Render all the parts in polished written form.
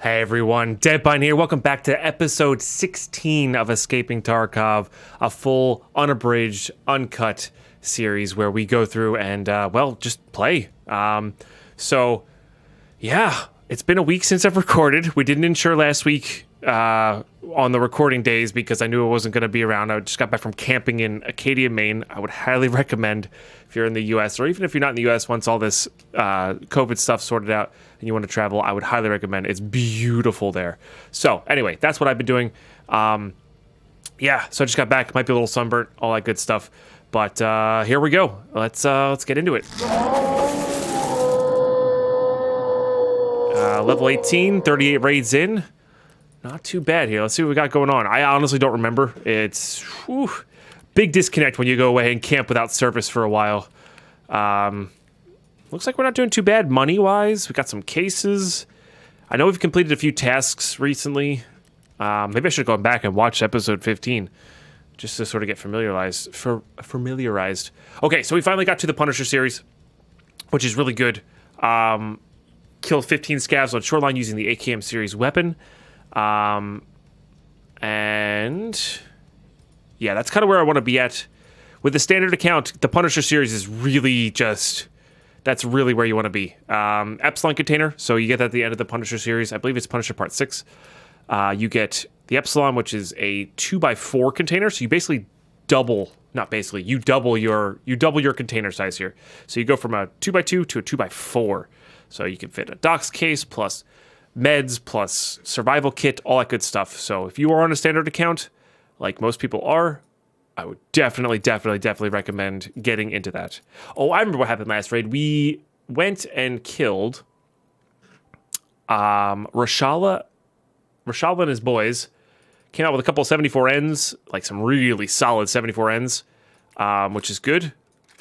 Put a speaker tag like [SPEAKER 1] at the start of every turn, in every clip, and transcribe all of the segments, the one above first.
[SPEAKER 1] Hey everyone, Deadbine here. Welcome back to episode 16 of Escaping Tarkov, a full, unabridged, uncut series where we go through and, just play. It's been a week since I've recorded. We didn't insure last week on the recording days because I knew I wasn't going to be around. I just got back from camping in Acadia, Maine. I would highly recommend if you're in the U.S. or even if you're not in the U.S. once all this COVID stuff sorted out and you want to travel, I would highly recommend. It's beautiful there. So anyway, that's what I've been doing. So I just got back. Might be a little sunburnt, all that good stuff. But here we go. Let's get into it. Level 18, 38 raids in. Not too bad here. Let's see what we got going on. I honestly don't remember. It's big disconnect when you go away and camp without service for a while. Looks like we're not doing too bad money-wise. We got some cases. I know we've completed a few tasks recently. Maybe I should go back and watch episode 15 just to sort of get familiarized. Okay, so we finally got to the Punisher series, which is really good. Killed 15 scavs on Shoreline using the AKM series weapon. And yeah, that's kind of where I want to be at. With the standard account, the Punisher series is really that's really where you want to be. Epsilon container, so you get that at the end of the Punisher series. I believe it's Punisher Part 6. You get the Epsilon, which is a 2x4 container, so you basically double your container size here. So you go from a 2x2 to a 2x4. So you can fit a docs case plus meds plus survival kit, all that good stuff. So if you are on a standard account, like most people are, I would definitely recommend getting into that. Oh, I remember what happened last raid. We went and killed Rashala and his boys. Came out with a couple of 74Ns, like some really solid 74Ns, which is good.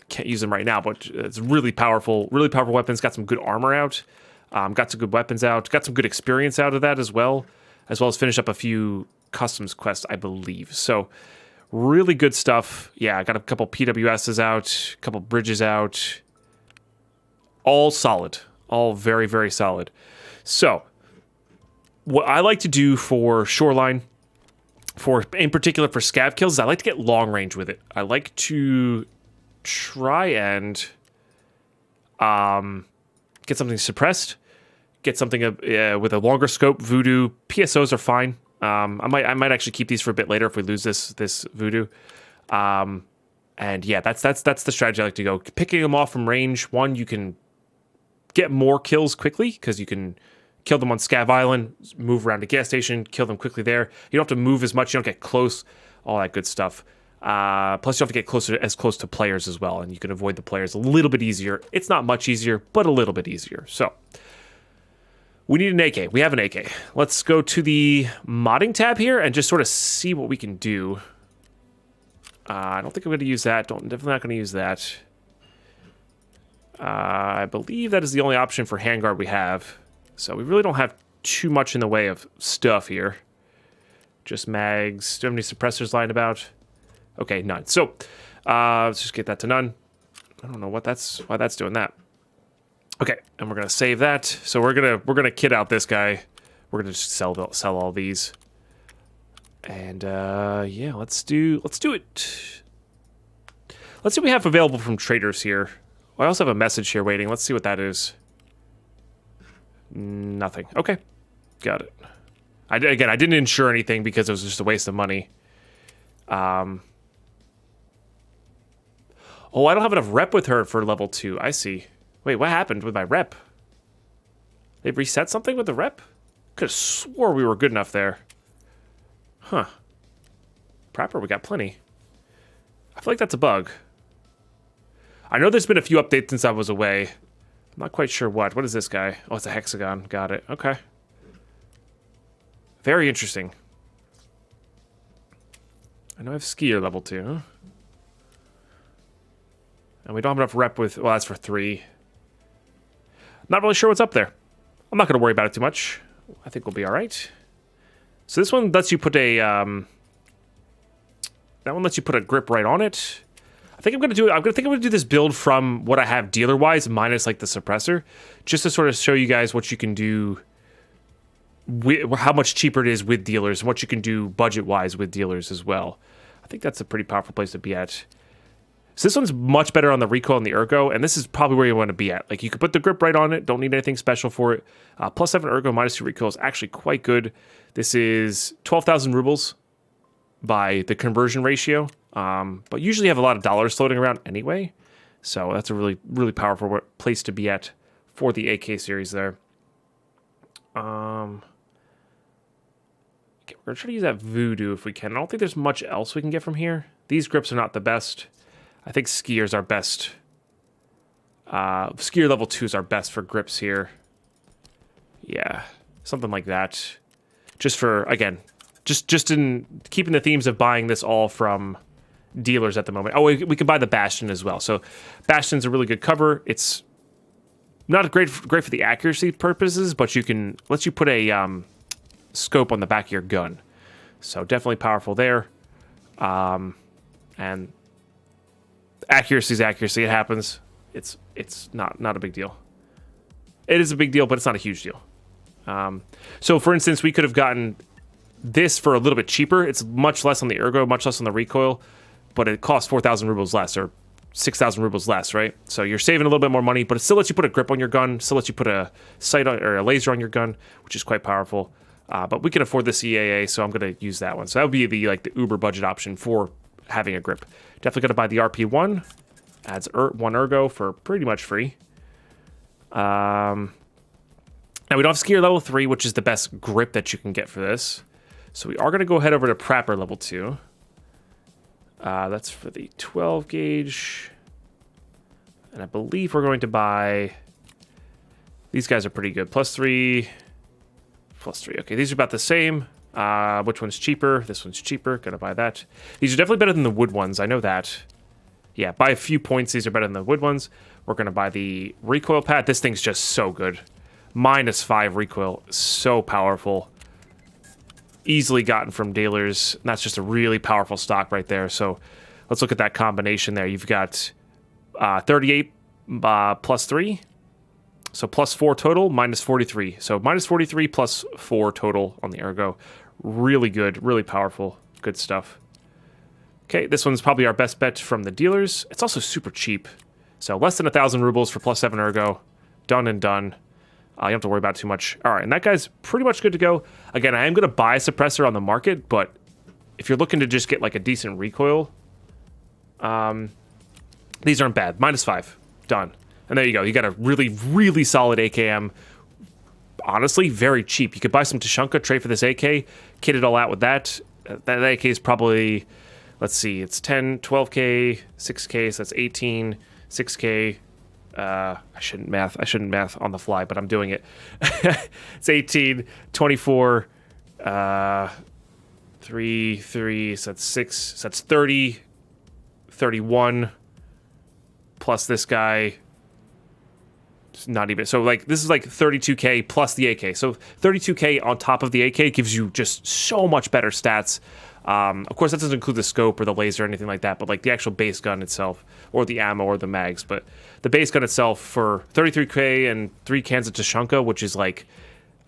[SPEAKER 1] Can't use them right now, but it's really powerful weapons. Got some good armor out. Got some good weapons out. Got some good experience out of that as well as finish up a few customs quests, I believe. So really good stuff. Yeah, I got a couple PWSs out, a couple bridges out. All solid. All very, very solid. So what I like to do for Shoreline, in particular for scav kills, is I like to get long range with it. I like to try and get something suppressed, get something with a longer scope. Voodoo PSOs are fine. I might actually keep these for a bit later if we lose this voodoo. And yeah, that's the strategy I like to go. Picking them off from range. One, you can get more kills quickly because you can kill them on Scav Island, move around the gas station, kill them quickly there. You don't have to move as much. You don't get close. All that good stuff. Plus, you have to get close to players as well, and you can avoid the players a little bit easier. It's not much easier, but a little bit easier. So, we need an AK. We have an AK. Let's go to the modding tab here and just sort of see what we can do. I don't think I'm going to use that. Definitely not going to use that. I believe that is the only option for handguard we have. So, we really don't have too much in the way of stuff here. Just mags. Do you have any suppressors lying about? Okay, none. So, let's just get that to none. I don't know why that's doing that. Okay, and we're gonna save that. So we're gonna kit out this guy. We're gonna just sell all these. And yeah, let's do it. Let's see what we have available from traders here. I also have a message here waiting. Let's see what that is. Nothing. Okay, got it. I didn't insure anything because it was just a waste of money. Oh, I don't have enough rep with her for level 2. I see. Wait, what happened with my rep? They reset something with the rep? Could have swore we were good enough there. Huh. Proper, we got plenty. I feel like that's a bug. I know there's been a few updates since I was away. I'm not quite sure what. What is this guy? Oh, it's a hexagon. Got it. Okay. Very interesting. I know I have skier level 2. Huh? And we don't have enough rep with... Well, that's for 3. Not really sure what's up there. I'm not going to worry about it too much. I think we'll be all right. So this one lets you put a... that one lets you put a grip right on it. I think I'm going to do this build from what I have dealer-wise, minus like the suppressor, just to sort of show you guys what you can do how much cheaper it is with dealers and what you can do budget-wise with dealers as well. I think that's a pretty powerful place to be at. So this one's much better on the recoil and the ergo, and this is probably where you want to be at. Like, you could put the grip right on it, don't need anything special for it. +7 ergo, -2 recoil is actually quite good. This is 12,000 rubles by the conversion ratio, but usually you have a lot of dollars floating around anyway, so that's a really, really powerful place to be at for the AK series there. Okay, we're going to try to use that voodoo if we can. I don't think there's much else we can get from here. These grips are not the best. I think skier's our best. Skier level 2 is our best for grips here. Yeah, something like that. Just for, again, just in keeping the themes of buying this all from dealers at the moment. Oh, we can buy the Bastion as well. So Bastion's a really good cover. It's not great for the accuracy purposes, but lets you put a scope on the back of your gun. So definitely powerful there. And accuracy is accuracy. It happens. It's not a big deal. It is a big deal, but it's not a huge deal. So for instance, we could have gotten this for a little bit cheaper. It's much less on the ergo, much less on the recoil, but it costs 4,000 rubles less, or 6,000 rubles less, right? So you're saving a little bit more money, but it still lets you put a grip on your gun, still lets you put a sight on, or a laser on your gun, which is quite powerful. But we can afford the CAA, so I'm going to use that one. So that would be the uber budget option for having a grip. Definitely going to buy the RP1. Adds 1 ergo for pretty much free. Now we don't have skier level 3, which is the best grip that you can get for this. So we are going to go head over to Prapper level 2. That's for the 12 gauge. And I believe we're going to buy... These guys are pretty good. +3. +3. Okay, these are about the same. Which one's cheaper? This one's cheaper. Gonna buy that. These are definitely better than the wood ones. I know that. Yeah, by a few points, these are better than the wood ones. We're gonna buy the recoil pad. This thing's just so good. -5 recoil. So powerful. Easily gotten from dealers. That's just a really powerful stock right there. So let's look at that combination there. You've got 38 +3. So +4 total, -43. So -43 +4 total on the ergo. Really good, really powerful, good stuff. Okay, this one's probably our best bet from the dealers. It's also super cheap. So less than 1,000 rubles for +7 ergo. Done and done. You don't have to worry about it too much. All right, and that guy's pretty much good to go. Again, I am going to buy a suppressor on the market, but if you're looking to just get like a decent recoil, these aren't bad. -5. Done. And there you go. You got a really, really solid AKM. Honestly, very cheap. You could buy some Tushonka, trade for this AK, kit it all out with that. That AK is probably, let's see, it's 10, 12K, 6K, so that's 18, 6K. I shouldn't math on the fly, but I'm doing it. It's 18, 24, 3, so that's 6, so that's 30, 31, plus this guy. Not even, so like this is like 32K plus the AK. So 32K on top of the AK gives you just so much better stats. Of course, that doesn't include the scope or the laser or anything like that, but like the actual base gun itself, or the ammo or the mags. But the base gun itself for 33K and 3 cans of Tushonka, which is like,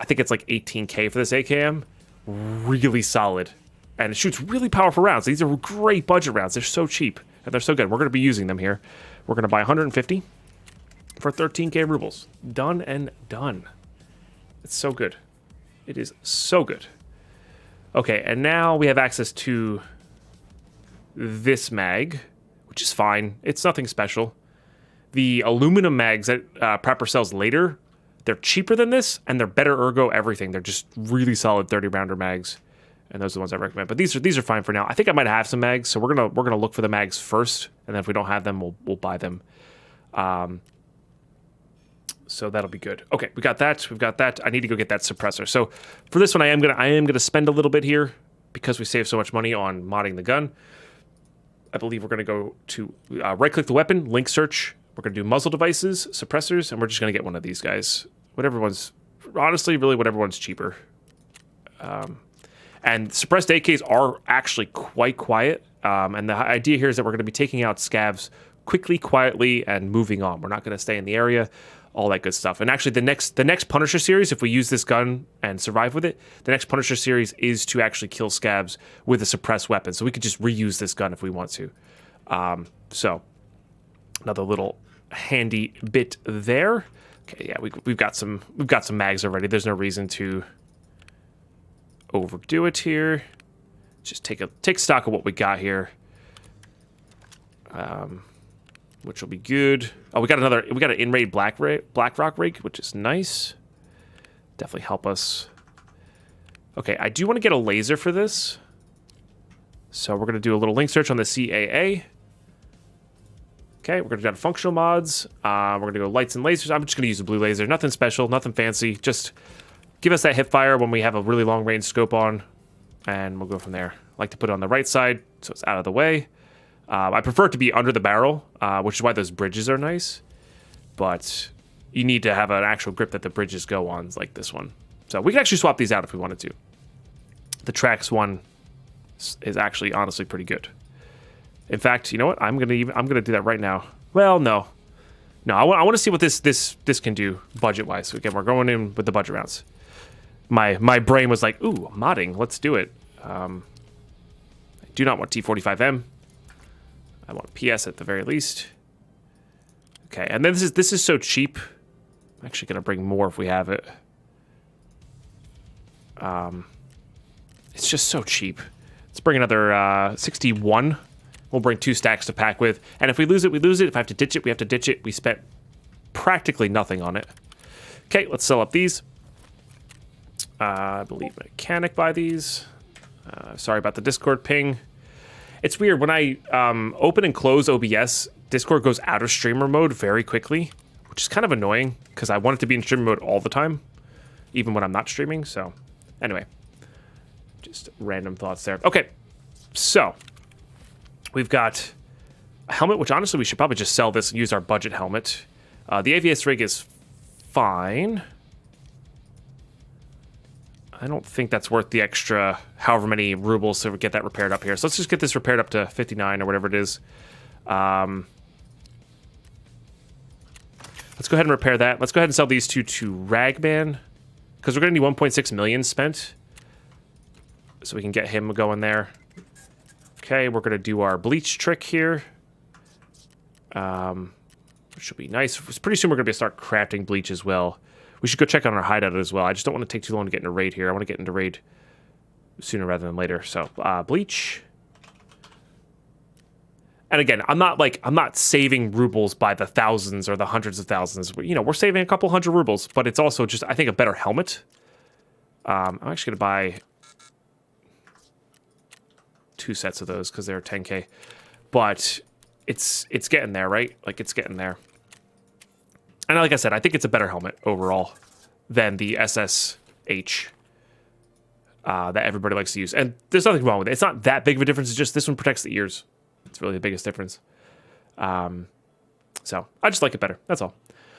[SPEAKER 1] I think it's like 18K for this AKM, really solid. And it shoots really powerful rounds. These are great budget rounds. They're so cheap and they're so good. We're going to be using them here. We're going to buy 150. For 13K rubles. Done and done. It's so good. It is so good. Okay, and now we have access to this mag, which is fine. It's nothing special. The aluminum mags that Prapper sells later, they're cheaper than this, and they're better ergo everything. They're just really solid 30-rounder mags, and those are the ones I recommend. But these are fine for now. I think I might have some mags, so we're gonna look for the mags first, and then if we don't have them, we'll buy them. So that'll be good. Okay, we got that. We've got that. I need to go get that suppressor. So for this one, I am gonna spend a little bit here because we save so much money on modding the gun. I believe we're gonna go to right-click the weapon, link search. We're gonna do muzzle devices, suppressors, and we're just gonna get one of these guys. Whatever one's, honestly, really whatever one's cheaper. And suppressed AKs are actually quite quiet. And the idea here is that we're gonna be taking out scavs quickly, quietly, and moving on. We're not going to stay in the area. all that good stuff. And actually, the next Punisher series, if we use this gun and survive with it, the next Punisher series is to actually kill scabs with a suppressed weapon. So we could just reuse this gun if we want to. So another little handy bit there. Okay, yeah, we've got some mags already. There's no reason to overdo it here. Just take stock of what we got here. Which will be good. Oh, we got an in-raid black rock rig, which is nice. Definitely help us. Okay, I do want to get a laser for this. So we're going to do a little link search on the CAA. Okay, we're going to go to functional mods. We're going to go lights and lasers. I'm just going to use a blue laser. Nothing special, nothing fancy. Just give us that hip fire when we have a really long range scope on, and we'll go from there. I like to put it on the right side so it's out of the way. I prefer it to be under the barrel, which is why those bridges are nice. But you need to have an actual grip that the bridges go on, like this one. So we can actually swap these out if we wanted to. The Trax one is actually honestly pretty good. In fact, you know what? I'm gonna do that right now. Well, no. I want to see what this can do budget wise. So again, we're going in with the budget rounds. My brain was like, ooh, modding. Let's do it. I do not want T45M. I want PS at the very least. Okay, and then this is so cheap. I'm actually gonna bring more if we have it. It's just so cheap. Let's bring another 61. We'll bring 2 stacks to pack with. And if we lose it, we lose it. If I have to ditch it, we have to ditch it. We spent practically nothing on it. Okay, let's sell up these. I believe Mechanic buy these. Sorry about the Discord ping. It's weird. When I open and close OBS, Discord goes out of streamer mode very quickly, which is kind of annoying because I want it to be in streamer mode all the time, even when I'm not streaming. So anyway, just random thoughts there. Okay, so we've got a helmet, which honestly we should probably just sell this and use our budget helmet. The AVS rig is fine. I don't think that's worth the extra however many rubles to get that repaired up here. So let's just get this repaired up to 59 or whatever it is. Let's go ahead and repair that. Let's go ahead and sell these two to Ragman, because we're going to need 1.6 million spent. So we can get him going there. Okay, we're going to do our bleach trick here. Which should be nice. Pretty soon we're going to start crafting bleach as well. We should go check on our hideout as well. I just don't want to take too long to get into raid here. I want to get into raid sooner rather than later. So, bleach. And again, I'm not saving rubles by the thousands or the hundreds of thousands. You know, we're saving a couple hundred rubles, but it's also just, I think, a better helmet. I'm actually going to buy 2 sets of those because they're 10K. But it's getting there, right? Like, it's getting there. And like I said, I think it's a better helmet overall than the SSH that everybody likes to use. And there's nothing wrong with it. It's not that big of a difference. It's just this one protects the ears. It's really the biggest difference. So I just like it better. That's all.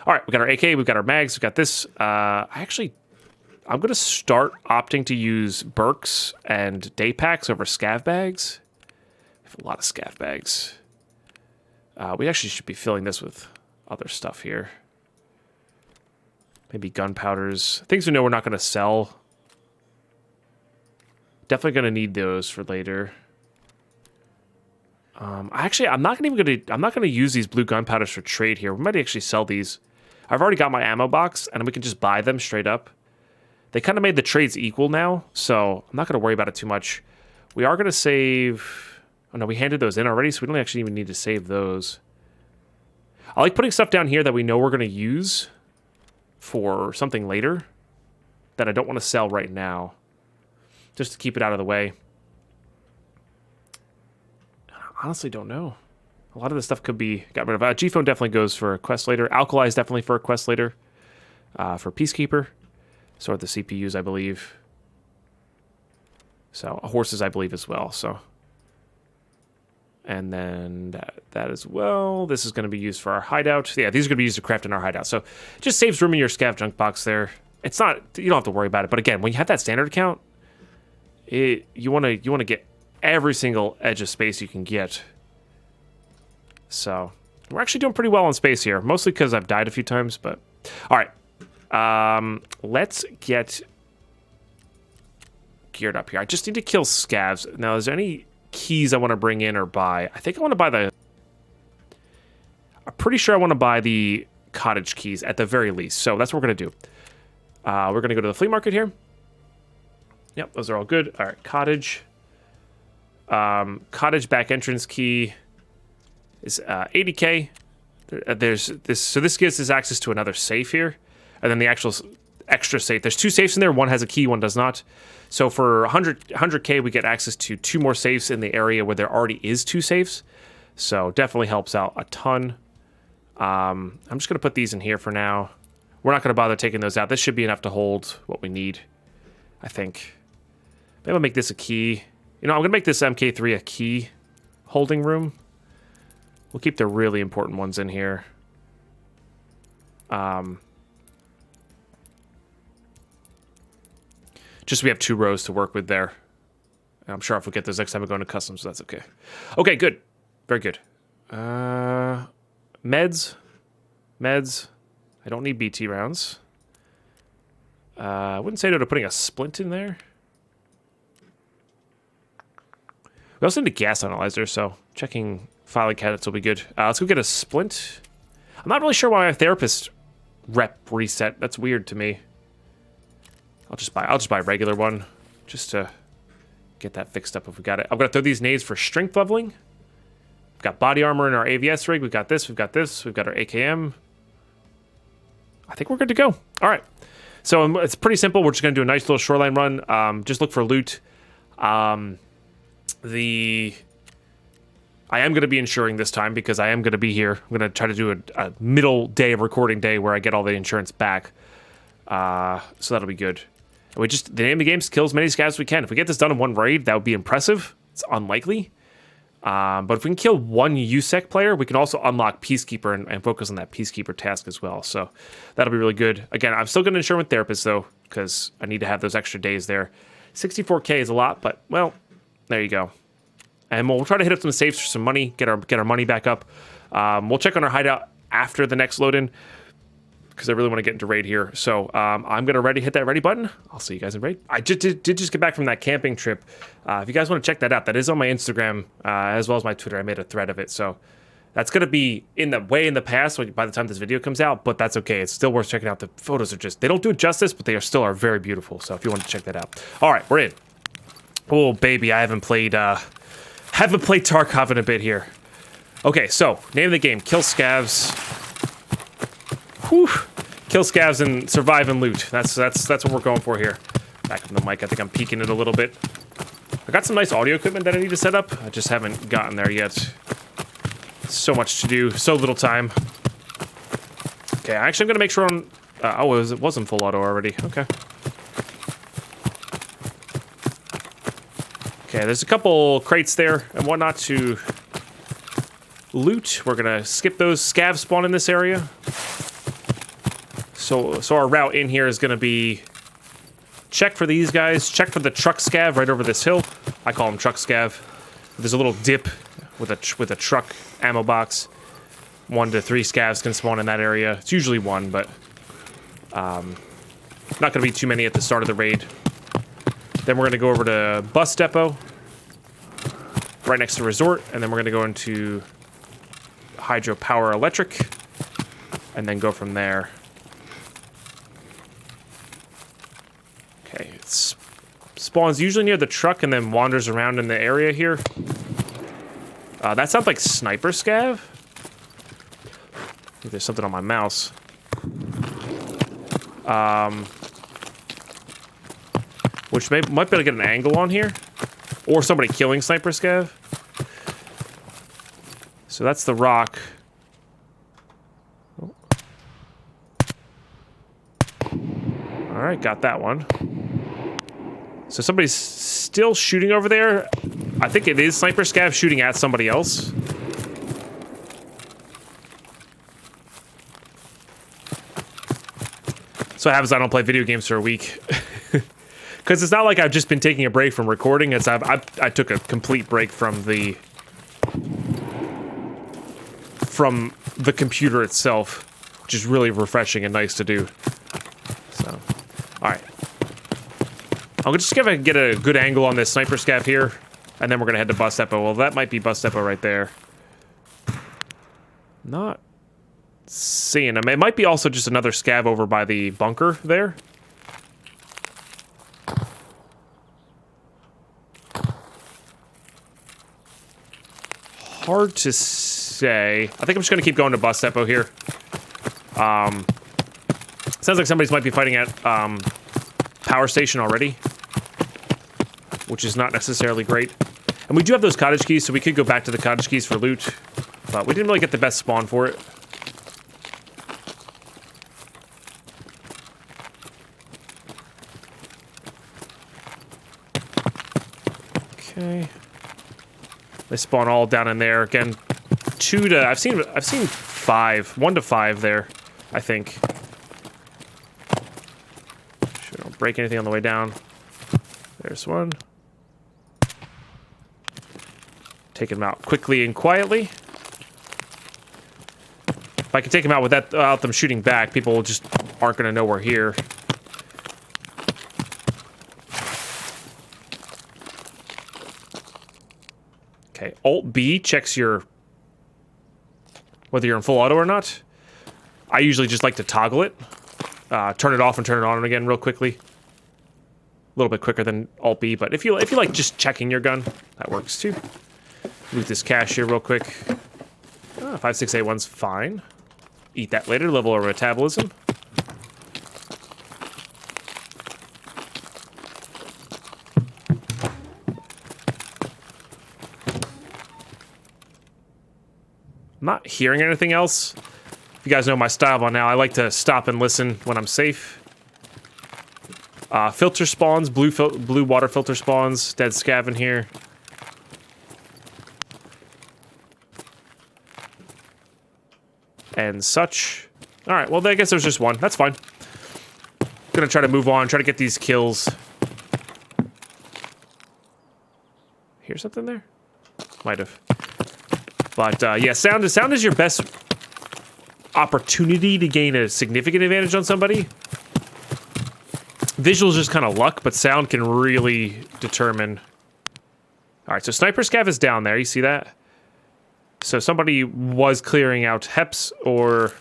[SPEAKER 1] All right, we got our AK. We've got our mags. We've got this. I'm going to start opting to use Berks and day packs over scav bags. We have a lot of scav bags. We actually should be filling this with other stuff here. Maybe gunpowders. Things we know we're not going to sell. Definitely going to need those for later. I'm not going to use these blue gunpowders for trade here. We might actually sell these. I've already got my ammo box, and we can just buy them straight up. They kind of made the trades equal now, so I'm not going to worry about it too much. We are going to save... Oh, no, we handed those in already, so we don't actually even need to save those. I like putting stuff down here that we know we're going to use for something later that I don't want to sell right now, just to keep it out of the way. I honestly don't know. A lot of this stuff could be got rid of. G-Phone definitely goes for a quest later. Alkali is definitely for a quest later. For Peacekeeper. So are the CPUs, I believe. So horses, I believe, as well. So, and then that as well. This is going to be used for our hideout. Yeah, these are going to be used to craft in our hideout. So it just saves room in your scav junk box there. It's not, you don't have to worry about it. But again, when you have that standard account, you want to get every single edge of space you can get. So we're actually doing pretty well on space here, mostly because I've died a few times. But All right. Let's get geared up here. I just need to kill scavs. Now, is there any keys I want to bring in or buy? I think I want to buy the... I'm pretty sure I want to buy the cottage keys at the very least. So that's what we're going to do. We're going to go to the flea market here. Yep, those are all good. All right, cottage. Cottage back entrance key is 80K. There's this, so this gives us access to another safe here, and then the actual extra safe. There's 2 safes in there. One has a key, one does not. So for 100K, we get access to 2 more safes in the area where there already is 2 safes. So definitely helps out a ton. I'm just gonna put these in here for now. We're not gonna bother taking those out. This should be enough to hold what we need, I think. Maybe I'll make this a key. You know, I'm gonna make this MK3 a key holding room. We'll keep the really important ones in here. Just so we have 2 rows to work with there. And I'm sure if we get those next time we go into customs, so that's okay. Okay, good. Very good. Meds. I don't need BT rounds. I wouldn't say no to putting a splint in there. We also need a gas analyzer, so checking filing cabinets will be good. Let's go get a splint. I'm not really sure why my therapist rep reset. That's weird to me. I'll just buy a regular one just to get that fixed up if we got it. I'm gonna throw these nades for strength leveling. We've got body armor in our AVS rig. We've got this. We've got our AKM. I think we're good to go. All right. So it's pretty simple. We're just gonna do a nice little shoreline run. Just look for loot. I am going to be insuring this time because I am going to be here. I'm going to try to do a middle day of recording day where I get all the insurance back. So that'll be good. And the name of the game is kill as many scavs as we can. If we get this done in one raid, that would be impressive. It's unlikely. But if we can kill 1 USEC player, we can also unlock Peacekeeper and focus on that Peacekeeper task as well. So that'll be really good. Again, I'm still going to insure with therapists though, because I need to have those extra days there. 64K is a lot, but well, there you go. And we'll try to hit up some safes for some money, get our money back up. We'll check on our hideout after the next load-in, because I really want to get into raid here. So I'm going to hit that ready button. I'll see you guys in raid. I did just get back from that camping trip. If you guys want to check that out, that is on my Instagram as well as my Twitter. I made a thread of it. So that's going to be in the past by the time this video comes out, but that's okay. It's still worth checking out. The photos are they don't do it justice, but they still are very beautiful. So if you want to check that out. All right, we're in. Oh, baby, I haven't played Tarkov in a bit here. Okay, so name of the game: kill scavs. Whew. Kill scavs and survive and loot. That's what we're going for here. Back from the mic, I think I'm peeking it a little bit. I got some nice audio equipment that I need to set up. I just haven't gotten there yet. So much to do, so little time. Okay, actually I'm gonna make sure it wasn't full auto already. Okay. Okay, there's a couple crates there and whatnot to loot. We're gonna skip those. Scavs spawn in this area. So our route in here is gonna be check for these guys, check for the truck scav right over this hill. I call them truck scav. There's a little dip with a truck ammo box. 1 to 3 scavs can spawn in that area. It's usually 1, but not gonna be too many at the start of the raid. Then we're going to go over to bus depot, right next to resort, and then we're going to go into hydropower electric, and then go from there. Okay, it spawns usually near the truck and then wanders around in the area here. That sounds like sniper scav. I think there's something on my mouse. Which might be able to get an angle on here. Or somebody killing sniper scav. So that's the rock. Oh. Alright, got that one. So somebody's still shooting over there. I think it is sniper scav shooting at somebody else. So it happens I don't play video games for a week. Because it's not like I've just been taking a break from recording. It's I took a complete break from the computer itself. which is really refreshing and nice to do. So, all right. I'm just gonna get a good angle on this sniper scav here, and then we're gonna head to bus depot. Well, that might be bus depot right there. Not seeing him. It might be also just another scav over by the bunker there. Hard to say. I think I'm just gonna keep going to bus depot here. Sounds like somebody might be fighting at power station already, which is not necessarily great. And we do have those cottage keys, so we could go back to the cottage keys for loot, but we didn't really get the best spawn for it. Okay. They spawn all down in there again. I've seen 5, 1 to 5 there, I think. Sure, don't break anything on the way down. There's one. Take him out quickly and quietly. If I can take him out without them shooting back, people just aren't going to know we're here. Okay, Alt-B checks whether you're in full auto or not. I usually just like to toggle it. Turn it off and turn it on again real quickly. A little bit quicker than Alt-B, but if you like just checking your gun, that works too. Loot this cache here real quick. 5681's fine. Eat that later, level our metabolism. I'm not hearing anything else. If you guys know my style by now, I like to stop and listen when I'm safe. Filter spawns, blue water filter spawns, dead scav in here. And such. Alright, well, I guess there's just one. That's fine. Gonna try to move on, try to get these kills. Hear something there? Might have. But, yeah, sound is your best opportunity to gain a significant advantage on somebody. Visual's just kind of luck, but sound can really determine. Alright, so Sniper Scav is down there. You see that? So somebody was clearing out Heps or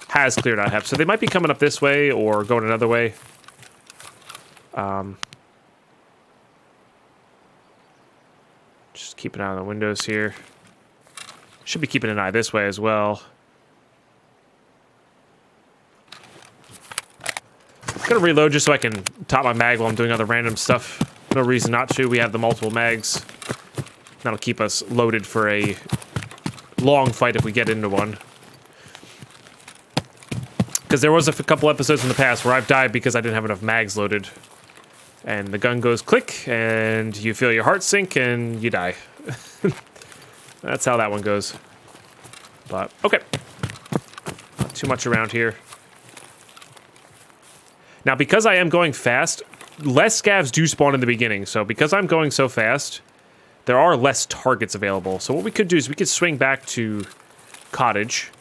[SPEAKER 1] has cleared out Heps. So they might be coming up this way or going another way. Just keep an eye on the windows here. Should be keeping an eye this way as well. I'm gonna reload just so I can top my mag while I'm doing other random stuff. No reason not to. We have the multiple mags. That'll keep us loaded for a long fight if we get into one. Because there was a couple episodes in the past where I've died because I didn't have enough mags loaded. And the gun goes click, and you feel your heart sink, and you die. That's how that one goes. But, okay. Not too much around here. Now, because I am going fast, less scavs do spawn in the beginning. So, because I'm going so fast, there are less targets available. So, what we could do is we could swing back to Cottage,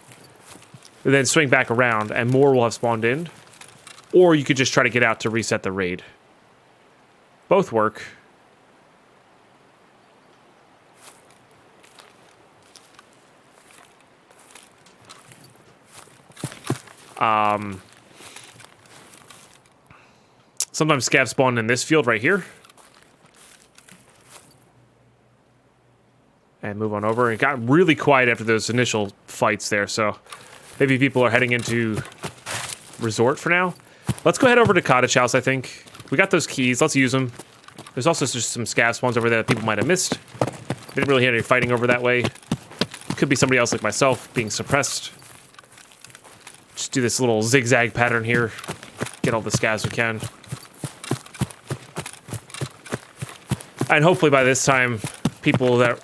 [SPEAKER 1] and then swing back around, and more will have spawned in. Or you could just try to get out to reset the raid. Both work. Sometimes scavs spawn in this field right here. And move on over. It got really quiet after those initial fights there, so maybe people are heading into Resort for now. Let's go head over to Cottage House, I think. We got those keys. Let's use them. There's also just some scav spawns over there that people might have missed. Didn't really hear any fighting over that way. Could be somebody else like myself being suppressed. Just do this little zigzag pattern here. Get all the scavs we can. And hopefully by this time, people that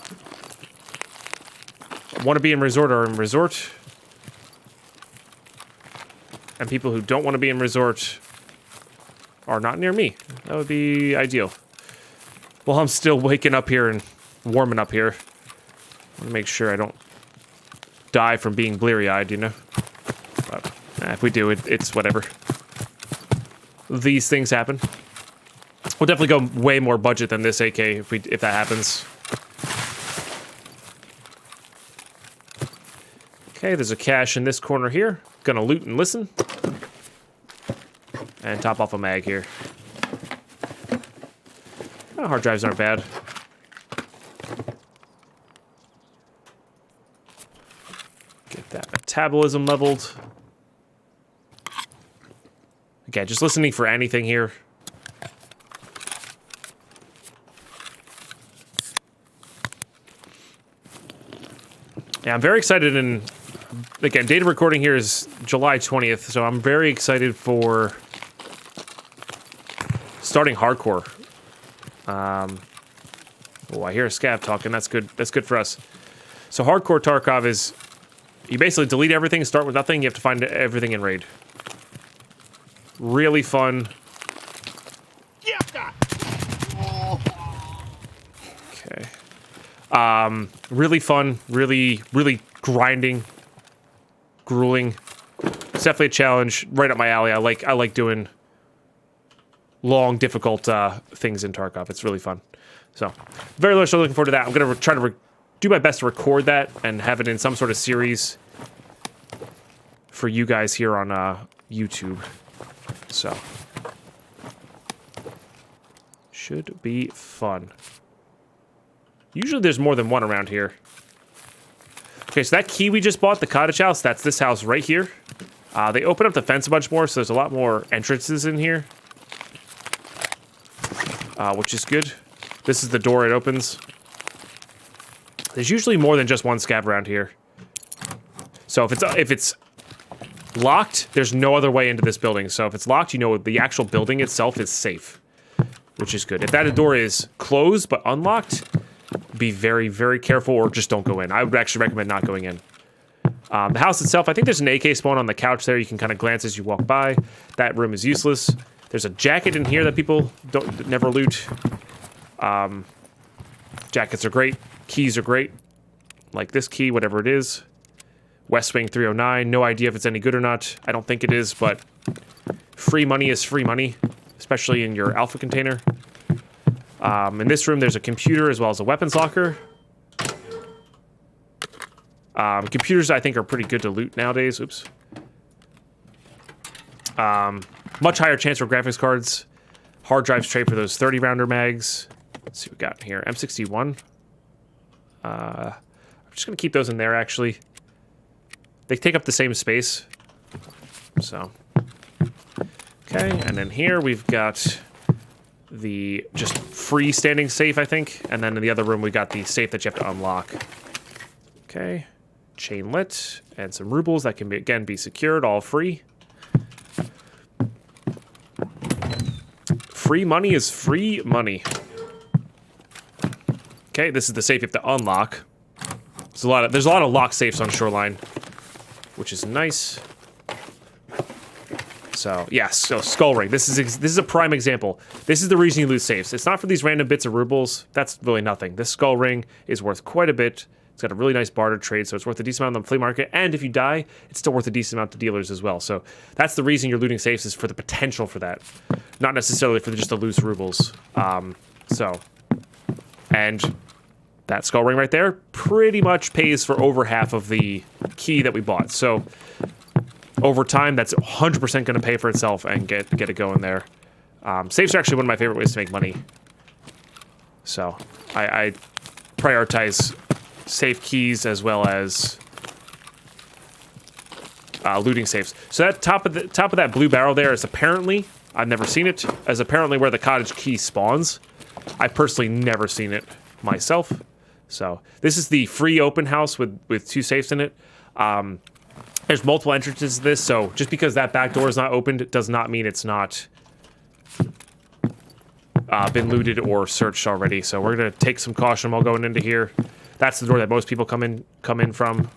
[SPEAKER 1] want to be in Resort are in Resort. And people who don't want to be in Resort are not near me. That would be ideal. Well, I'm still waking up here and warming up here. I want to make sure I don't die from being bleary-eyed, you know? But If we do, it's whatever. These things happen. We'll definitely go way more budget than this AK if that happens. Okay, there's a cache in this corner here. Gonna loot and listen. And top off a mag here. Oh, hard drives aren't bad. Get that metabolism leveled. Again, just listening for anything here. Yeah, I'm very excited, and again, data recording here is July 20th, so I'm very excited for starting hardcore. Oh, I hear a scav talking. That's good. That's good for us. So hardcore Tarkov is you basically delete everything, start with nothing. You have to find everything in raid. Really fun. Okay. Really fun. Really grinding. Grueling. It's definitely a challenge. Right up my alley. I like doing long, difficult things in Tarkov. It's really fun. So, very much looking forward to that. I'm going to try to do my best to record that and have it in some sort of series for you guys here on YouTube. So, should be fun. Usually there's more than one around here. Okay, so that key we just bought, the cottage house, that's this house right here. They open up the fence a bunch more, so there's a lot more entrances in here. Which is good. This is the door it opens. There's usually more than just one scav around here. So if it's locked, there's no other way into this building. So if it's locked, you know the actual building itself is safe, which is good. If that door is closed but unlocked, be very, very careful or just don't go in. I would actually recommend not going in. The house itself, I think there's an AK spawn on the couch there. You can kind of glance as you walk by. That room is useless. There's a jacket in here that people never loot. Jackets are great. Keys are great. Like this key, whatever it is. West Wing 309. No idea if it's any good or not. I don't think it is, but free money is free money, especially in your alpha container. In this room, there's a computer as well as a weapons locker. Computers, I think, are pretty good to loot nowadays. Oops. Much higher chance for graphics cards. Hard drives trade for those 30-rounder mags. Let's see what we got in here. M61. I'm just going to keep those in there, actually. They take up the same space. So. Okay, and then here we've got the just freestanding safe, I think. And then in the other room, we got the safe that you have to unlock. Okay. Chain lit. And some rubles that can, again, be secured, all free. Free money is free money. Okay, this is the safe you have to unlock. There's a lot of lock safes on Shoreline, which is nice. So yes, so skull ring. This is a prime example. This is the reason you lose safes. It's not for these random bits of rubles. That's really nothing. This skull ring is worth quite a bit. It's got a really nice barter trade, so it's worth a decent amount on the flea market. And if you die, it's still worth a decent amount to dealers as well. So that's the reason you're looting safes, is for the potential for that, not necessarily for just the loose rubles. And that skull ring right there pretty much pays for over half of the key that we bought. So over time, that's 100% going to pay for itself and get it going there. Safes are actually one of my favorite ways to make money. So I prioritize safe keys as well as looting safes. So that top of that blue barrel there is apparently, I've never seen it, as apparently where the cottage key spawns. I've personally never seen it myself. So this is the free open house with two safes in it. There's multiple entrances to this, so just because that back door is not opened, it does not mean it's not been looted or searched already. So we're gonna take some caution while going into here. That's the door that most people come in from.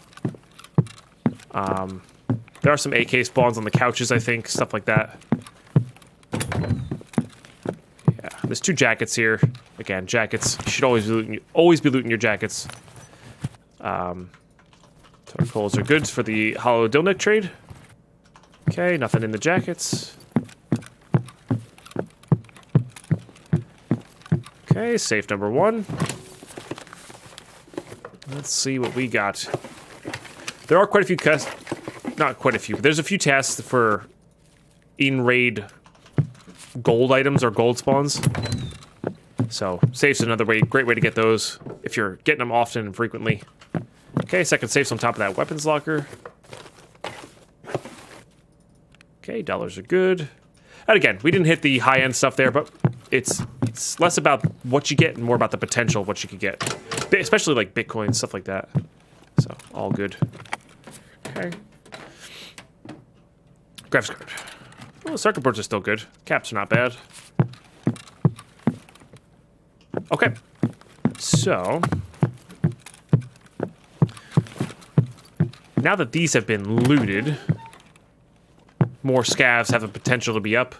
[SPEAKER 1] There are some AK spawns on the couches, I think, stuff like that. Yeah, there's two jackets here. Again, jackets. You should always be looting your jackets. Totals are good for the hollow Dilnik trade. Okay, nothing in the jackets. Okay, safe number 1. Let's see what we got. There are quite a few tests. Not quite a few, but there's a few tests for in-raid gold items or gold spawns. So, safe's another great way to get those if you're getting them often and frequently. Okay, second safe's on top of that weapons locker. Okay, dollars are good. And again, we didn't hit the high-end stuff there, but it's less about what you get and more about the potential of what you could get. Especially like Bitcoin, stuff like that. So, all good. Okay. Graphics card. Well, the circuit boards are still good. Caps are not bad. Okay. So, now that these have been looted, more scavs have the potential to be up.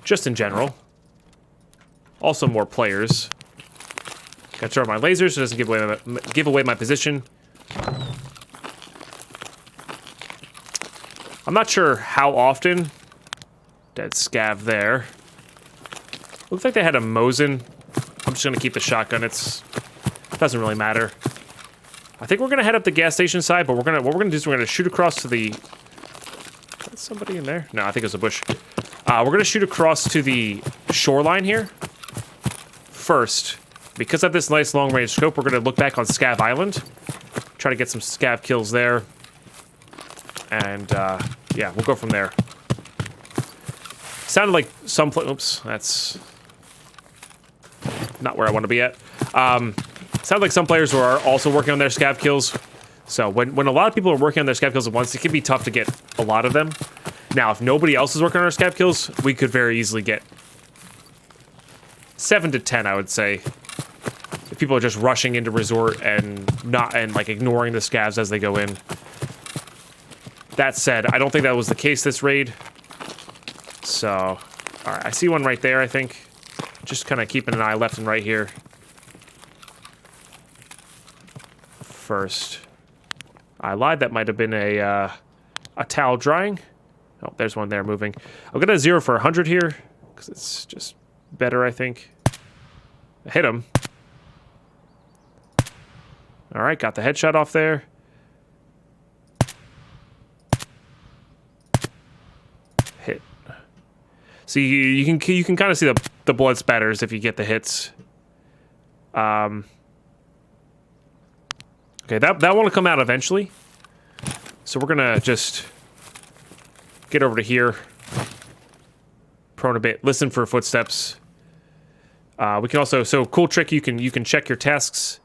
[SPEAKER 1] Just in general. Also more players. Gotta turn on my lasers so it doesn't give away my position. I'm not sure how often. Dead scav there. Looks like they had a Mosin. I'm just gonna keep the shotgun. It doesn't really matter. I think we're gonna head up the gas station side, but what we're gonna do is we're gonna shoot across to the. Is that somebody in there? No, I think it was a bush. We're gonna shoot across to the shoreline here. First, because of this nice long range scope, we're gonna look back on Scav Island. Try to get some scav kills there. And yeah, we'll go from there. Sounded like some oops, that's not where I want to be at. Sounded like some players were also working on their scav kills. So when a lot of people are working on their scav kills at once, it can be tough to get a lot of them. Now, if nobody else is working on our scav kills, we could very easily get 7 to 10, I would say. If people are just rushing into resort and like ignoring the scavs as they go in. That said, I don't think that was the case this raid. So, all right, I see one right there, I think. Just kind of keeping an eye left and right here. First. I lied, that might have been a towel drying. Oh, there's one there moving. I'm gonna 0 for 100 here, because it's just better, I think. I hit him. All right, got the headshot off there. Hit. See, you can kind of see the blood spatters if you get the hits. Okay, that one will come out eventually. So we're gonna just get over to here. Prone a bit. Listen for footsteps. We can also cool trick. You can check your tasks.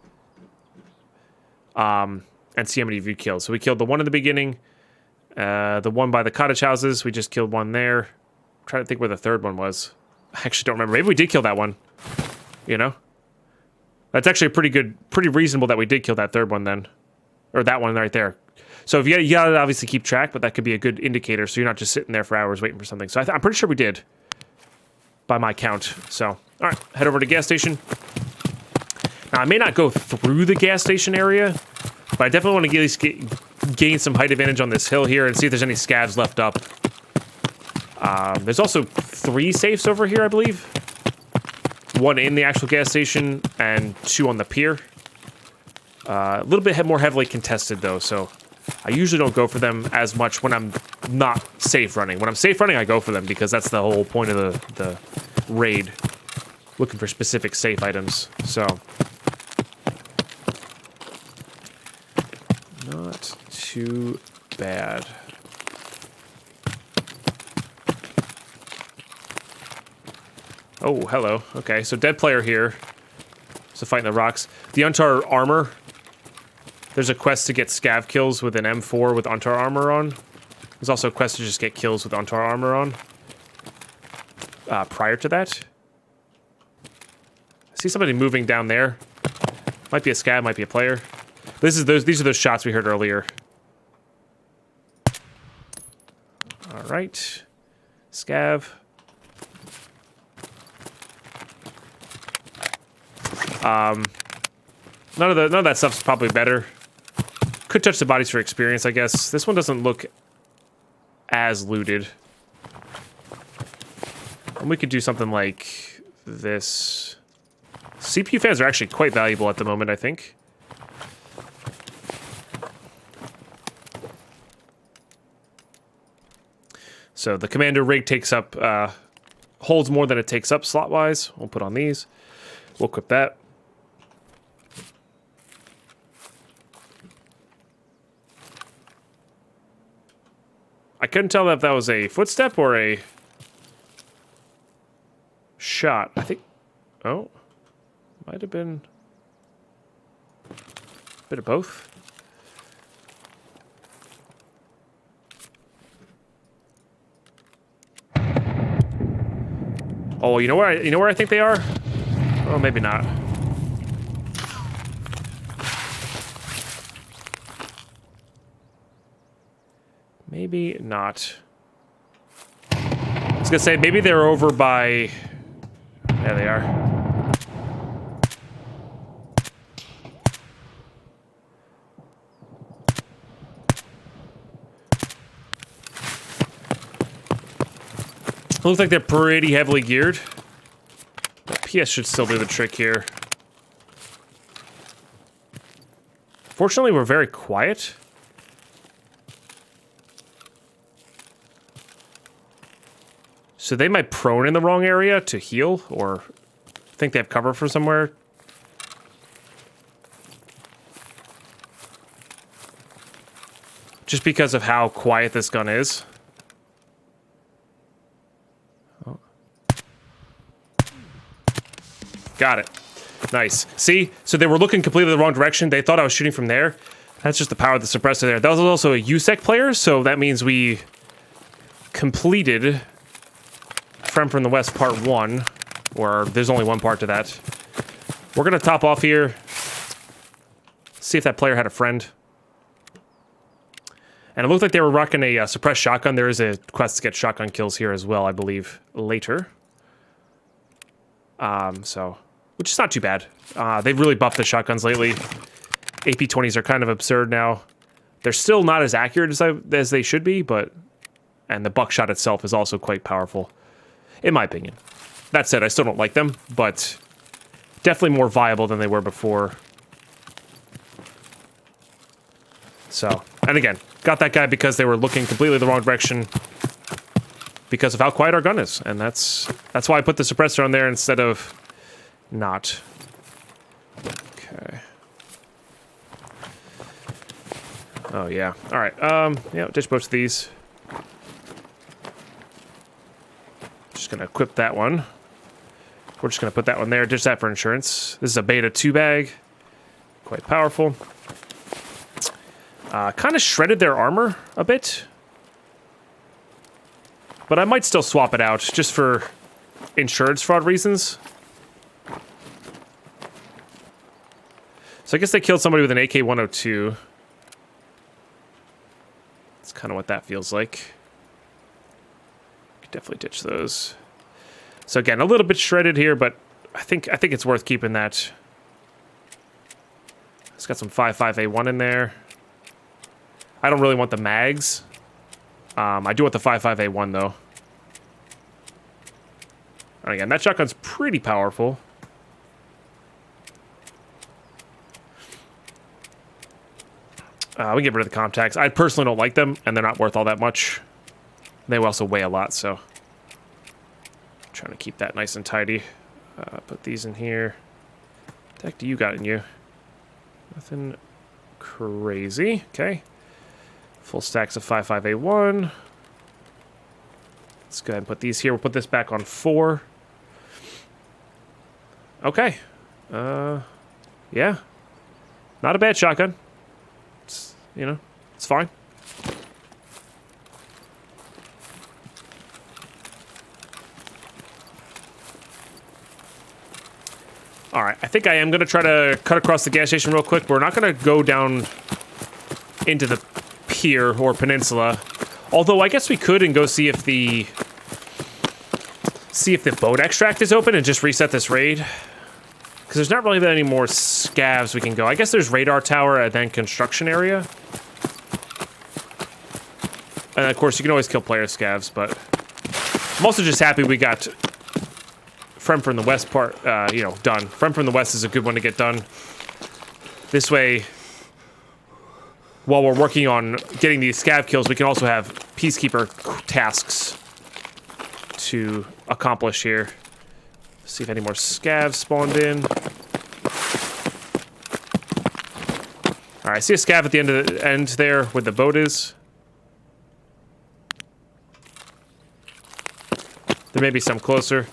[SPEAKER 1] And see how many of you killed. So we killed the one in the beginning. The one by the cottage houses. We just killed one there. I'm trying to think where the third one was. I actually don't remember. Maybe we did kill that one. You know? That's actually pretty reasonable that we did kill that third one then. Or that one right there. So if you gotta obviously keep track, but that could be a good indicator so you're not just sitting there for hours waiting for something. So I'm pretty sure we did. By my count. So, alright, head over to gas station. Now, I may not go through the gas station area, but I definitely want to at least gain some height advantage on this hill here and see if there's any scavs left up. There's also 3 safes over here, I believe. 1 in the actual gas station and 2 on the pier. A little bit more heavily contested, though, so I usually don't go for them as much when I'm not safe running. When I'm safe running, I go for them because that's the whole point of the raid. Looking for specific safe items, so... Not too bad. Oh, hello. Okay, so dead player here. So fighting the rocks. The Untar armor. There's a quest to get scav kills with an M4 with Untar armor on. There's also a quest to just get kills with Untar armor on. Prior to that. I see somebody moving down there. Might be a scav, might be a player. These are those shots we heard earlier. All right, scav. None of that stuff's probably better. Could touch the bodies for experience, I guess. This one doesn't look as looted. And we could do something like this. CPU fans are actually quite valuable at the moment, I think. So the commander rig takes up, holds more than it takes up slot-wise. We'll put on these. We'll equip that. I couldn't tell if that was a footstep or a shot. I think, oh, might have been a bit of both. Oh, you know where I think they are? Oh, maybe not. Maybe not. I was gonna say maybe they're over by. There they are. Looks like they're pretty heavily geared. But PS should still do the trick here. Fortunately, we're very quiet. So they might prone in the wrong area to heal, or think they have cover for somewhere. Just because of how quiet this gun is. Oh. Got it. Nice. See? So they were looking completely the wrong direction. They thought I was shooting from there. That's just the power of the suppressor there. That was also a USEC player, so that means we completed Friend from the West Part 1, or there's only one part to that. We're gonna top off here. See if that player had a friend. And it looked like they were rocking a suppressed shotgun. There is a quest to get shotgun kills here as well, I believe, later. Which is not too bad. They've really buffed the shotguns lately. AP20s are kind of absurd now. They're still not as accurate as they should be, and the buckshot itself is also quite powerful, in my opinion. That said, I still don't like them, but definitely more viable than they were before. So, and again, got that guy because they were looking completely the wrong direction because of how quiet our gun is, and that's why I put the suppressor on there instead of not. Okay. Oh yeah. All right. Yeah. Ditch both of these. Just gonna equip that one. We're just gonna put that one there. Ditch that for insurance. This is a beta 2 bag. Quite powerful. Kind of shredded their armor a bit. But I might still swap it out, just for insurance fraud reasons. So I guess they killed somebody with an AK-102. That's kind of what that feels like. Could definitely ditch those. So again, a little bit shredded here, but I think it's worth keeping that. It's got some 5.5A1 in there. I don't really want the mags. I do want the 5.5A1 though. And again, that shotgun's pretty powerful. We get rid of the contacts. I personally don't like them, and they're not worth all that much. They also weigh a lot, so I'm trying to keep that nice and tidy. Put these in here. What the heck do you got in you? Nothing crazy. Okay. Full stacks of 5.5A1. Let's go ahead and put these here. We'll put this back on 4. Okay. Yeah. Not a bad shotgun. It's, you know, it's fine. All right. I think I am going to try to cut across the gas station real quick. We're not going to go down into the pier or peninsula. Although I guess we could and go see if the boat extract is open and just reset this raid. Because there's not really that any more scavs we can go. I guess there's radar tower and then construction area. And of course, you can always kill player scavs, but I'm also just happy we got Friend from the West part, you know, done. Friend from the West is a good one to get done. This way, while we're working on getting these scav kills, we can also have peacekeeper tasks to accomplish here. See if any more scavs spawned in. All right, I see a scav at the end there where the boat is. There may be some closer.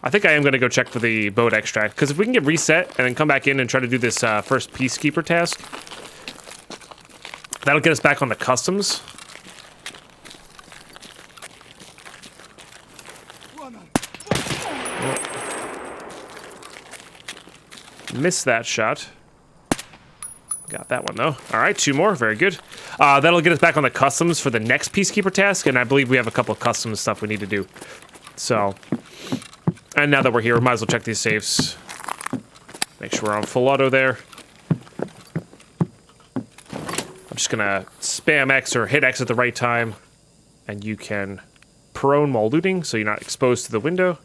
[SPEAKER 1] I think I am going to go check for the boat extract, because if we can get reset and then come back in and try to do this first peacekeeper task, that'll get us back on the customs. Missed that shot. Got that one, though. All right, 2 more. Very good. That'll get us back on the customs for the next peacekeeper task, and I believe we have a couple of customs stuff we need to do. So, and now that we're here, we might as well check these safes. Make sure we're on full auto there. I'm just gonna spam X or hit X at the right time, and you can prone while looting, so you're not exposed to the window.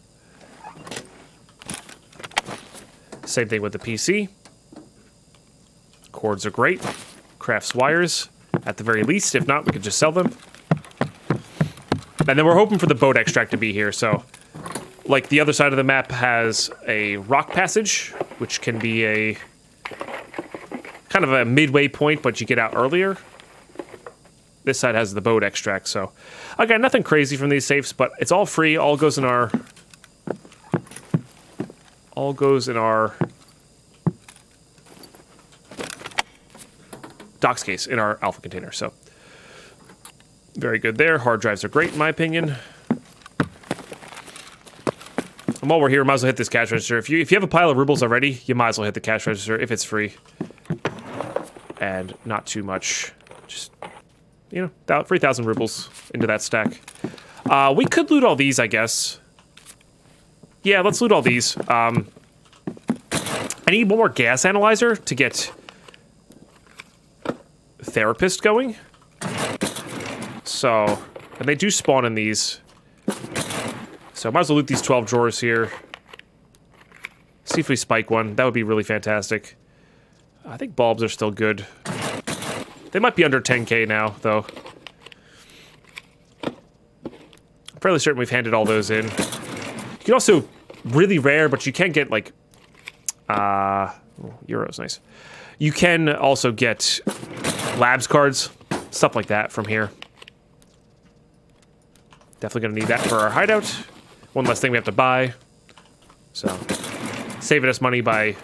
[SPEAKER 1] Same thing with the PC. Cords are great. Crafts wires, at the very least. If not, we could just sell them. And then we're hoping for the boat extract to be here, so... Like, the other side of the map has a rock passage, which can be a... kind of a midway point, but you get out earlier. This side has the boat extract, so... I got nothing crazy from these safes, but it's all free. All goes in our... All goes in our... Docs case, in our alpha container, so... Very good there. Hard drives are great, in my opinion. And while we're here, might as well hit this cash register. If you have a pile of rubles already, you might as well hit the cash register if it's free. And not too much. Just, you know, 3,000 rubles into that stack. We could loot all these, I guess. Yeah, let's loot all these. I need one more gas analyzer to get therapist going. So, and they do spawn in these. So I might as well loot these 12 drawers here. See if we spike one. That would be really fantastic. I think bulbs are still good. They might be under 10k now, though. I'm fairly certain we've handed all those in. You can also, really rare, but you can get, like... Euros, nice. You can also get labs cards, stuff like that from here. Definitely gonna need that for our hideout. One less thing we have to buy. So, saving us money by...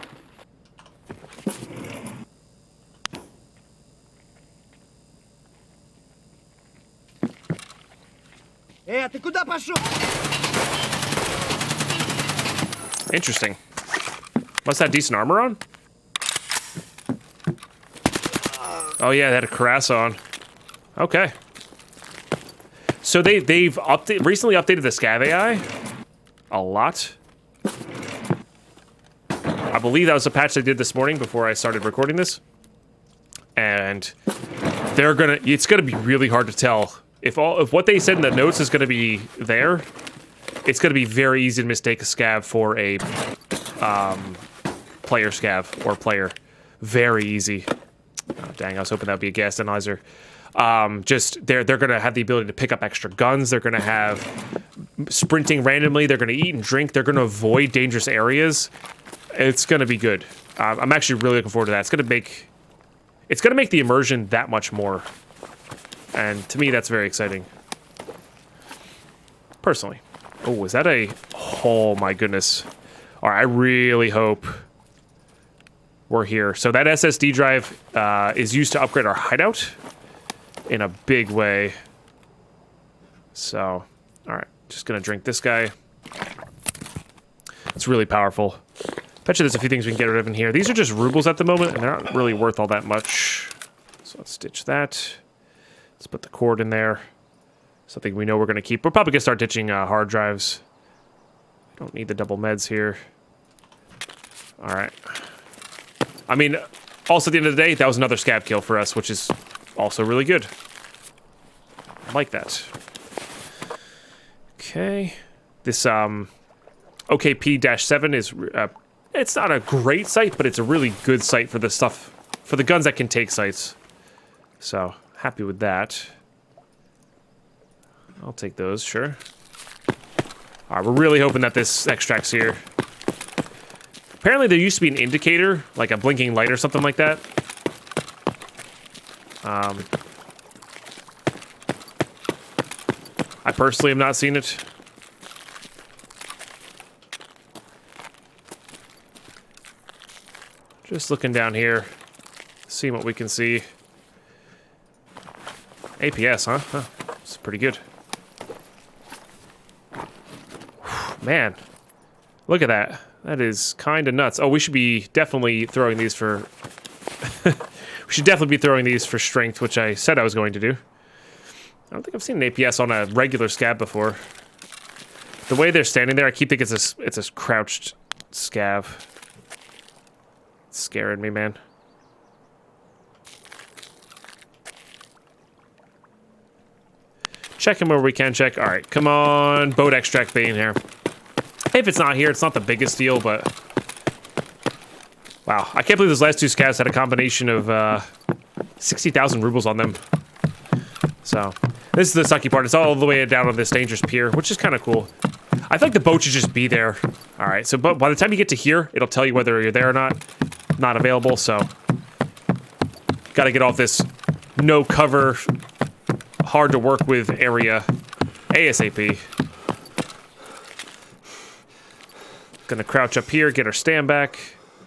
[SPEAKER 1] Interesting. Must have decent armor on? Oh yeah, they had a cuirass on. Okay. So they've recently updated the scav AI a lot. I believe that was a patch they did this morning before I started recording this. And it's gonna be really hard to tell if what they said in the notes is gonna be there. It's gonna be very easy to mistake a scav for a player scav or player. Very easy. Oh, dang, I was hoping that would be a gas analyzer. Just they're gonna have the ability to pick up extra guns. They're gonna have sprinting randomly. They're gonna eat and drink. They're gonna avoid dangerous areas. It's gonna be good. I'm actually really looking forward to that. It's gonna make the immersion that much more. And to me, that's very exciting. Personally. Oh, is that a... Oh my goodness. All right, I really hope we're here. So that SSD drive is used to upgrade our hideout in a big way. So, all right, just gonna drink this guy. It's really powerful. Bet you there's a few things we can get rid of in here. These are just rubles at the moment, and they're not really worth all that much. So let's ditch that. Let's put the cord in there. Something we know we're gonna keep. We're probably gonna start ditching hard drives. Don't need the double meds here. All right. I mean, also at the end of the day, that was another scab kill for us, which is also really good. I like that. Okay. This OKP-7 is it's not a great sight, but it's a really good sight for the stuff, for the guns that can take sights. So happy with that. I'll take those, sure. All right, we're really hoping that this extracts here. Apparently there used to be an indicator, like a blinking light or something like that. I personally have not seen it. Just looking down here, seeing what we can see. APS, huh? Huh, it's pretty good. Man, look at that. That is kind of nuts. Oh, we should be definitely throwing these for... we should definitely be throwing these for strength, which I said I was going to do. I don't think I've seen an APS on a regular scab before. The way they're standing there, I keep thinking it's a crouched scab. It's scaring me, man. Checking where we can check. All right, come on. Boat extract bay in here. If it's not here, it's not the biggest deal, but... Wow, I can't believe those last two scabs had a combination of 60,000 rubles on them. So, this is the sucky part. It's all the way down on this dangerous pier, which is kind of cool. I feel like the boat should just be there. All right, so but by the time you get to here, it'll tell you whether you're there or not. Not available, so... Gotta get off this no cover, hard to work with area ASAP. Gonna crouch up here, get our stand back.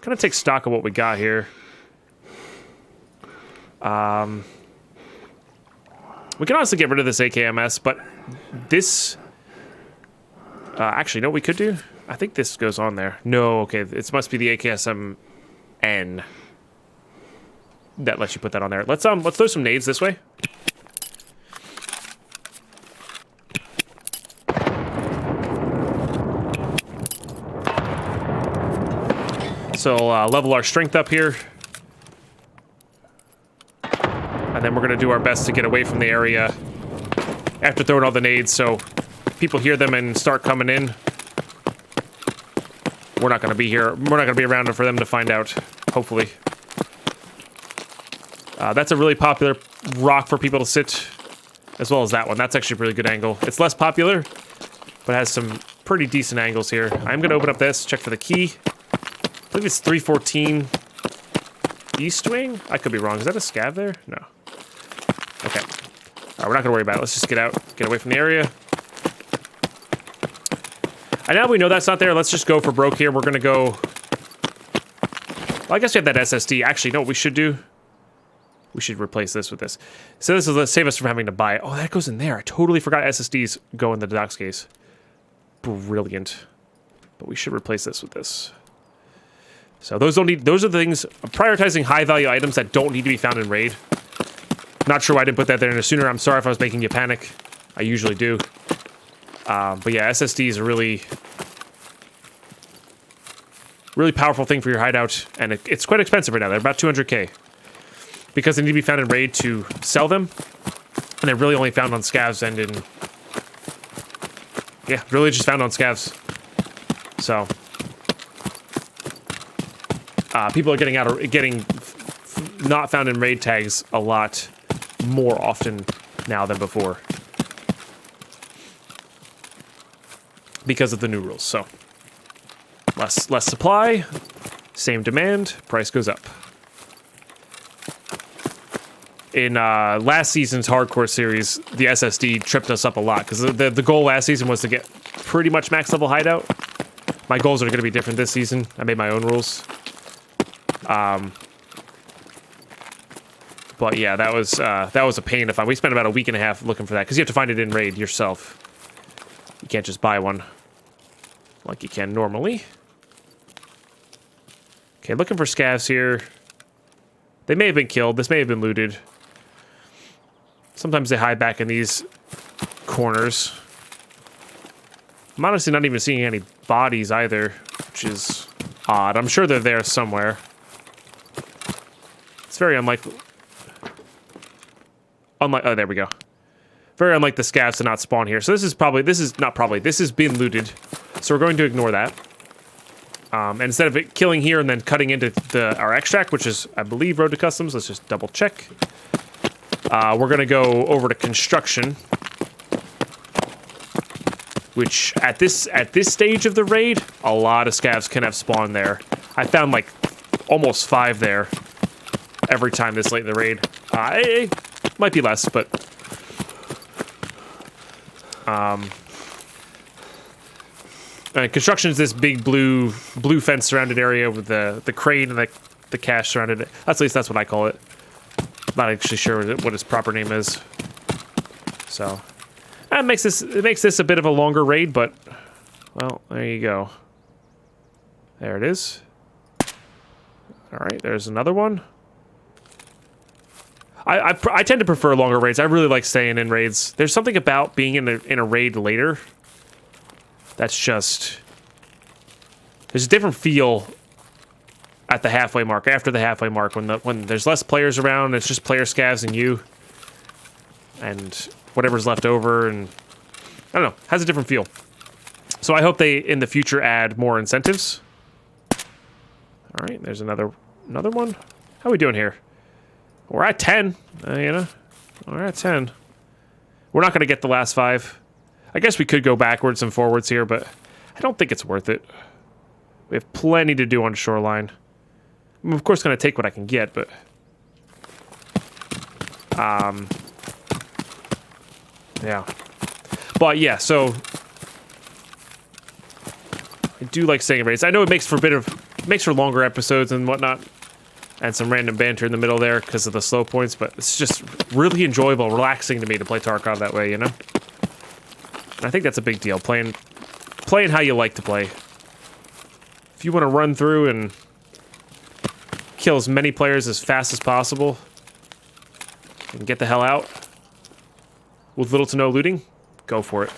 [SPEAKER 1] Kind of take stock of what we got here. We can honestly get rid of this AKMS, but this... actually, no, we could do? I think this goes on there. No, okay, it must be the AKSM-N that lets you put that on there. Let's throw some nades this way. So level our strength up here. And then we're going to do our best to get away from the area after throwing all the nades, so people hear them and start coming in. We're not going to be here. We're not going to be around for them to find out, hopefully. That's a really popular rock for people to sit, as well as that one. That's actually a really good angle. It's less popular, but has some pretty decent angles here. I'm going to open up this, check for the key. I believe it's 314 East Wing? I could be wrong. Is that a scav there? No. Okay. All right, we're not going to worry about it. Let's just get out, get away from the area. And now we know that's not there. Let's just go for broke here. We're going to go... Well, I guess we have that SSD. Actually, no, what we should do... We should replace this with this. So this will save us from having to buy it. Oh, that goes in there. I totally forgot SSDs go in the docs case. Brilliant. But we should replace this with this. So those are the things, prioritizing high value items that don't need to be found in raid. Not sure why I didn't put that there sooner. I'm sorry if I was making you panic. I usually do. But yeah, SSD is a really powerful thing for your hideout, and it's quite expensive right now. They're about 200k. Because they need to be found in raid to sell them. And they're really only found on scavs and in... Yeah, really just found on scavs. So... people are getting not found in raid tags a lot more often now than before. Because of the new rules, so. Less supply, same demand, price goes up. In last season's hardcore series, the SSD tripped us up a lot, because the goal last season was to get pretty much max level hideout. My goals are going to be different this season. I made my own rules. But yeah, that was a pain to find. We spent about a week and a half looking for that, because you have to find it in raid yourself. You can't just buy one like you can normally. Okay, looking for scavs here. They may have been killed. This may have been looted. Sometimes they hide back in these corners. I'm honestly not even seeing any bodies either, which is odd. I'm sure they're there somewhere. It's very unlikely. Oh, there we go. Very unlike the scavs to not spawn here. So this has been looted. So we're going to ignore that. And instead of it killing here and then cutting into our extract, which is, I believe, road to customs, let's just double check. We're going to go over to construction, which at this stage of the raid, a lot of scavs can have spawned there. I found like almost 5 there every time this late in the raid. It might be less, but construction is this big blue fence surrounded area with the crane and the cache surrounded it. At least that's what I call it. Not actually sure what its proper name is. So it makes this a bit of a longer raid, but well, there you go. There it is. All right, there's another one. I tend to prefer longer raids. I really like staying in raids. There's something about being in a raid later that's just, there's a different feel at the halfway mark, after the halfway mark, when there's less players around. It's just player scavs and you and whatever's left over, and I don't know, has a different feel. So I hope they in the future add more incentives. All right, there's another one. How are we doing here? We're at 10, you know. We're at 10. We're not going to get the last 5. I guess we could go backwards and forwards here, but I don't think it's worth it. We have plenty to do on Shoreline. I'm of course going to take what I can get, but yeah. But yeah, so I do like staying in raids. I know it makes for longer episodes and whatnot, and some random banter in the middle there because of the slow points, but it's just really enjoyable, relaxing to me to play Tarkov that way, you know? And I think that's a big deal, playing how you like to play. If you want to run through and kill as many players as fast as possible and get the hell out with little to no looting, go for it.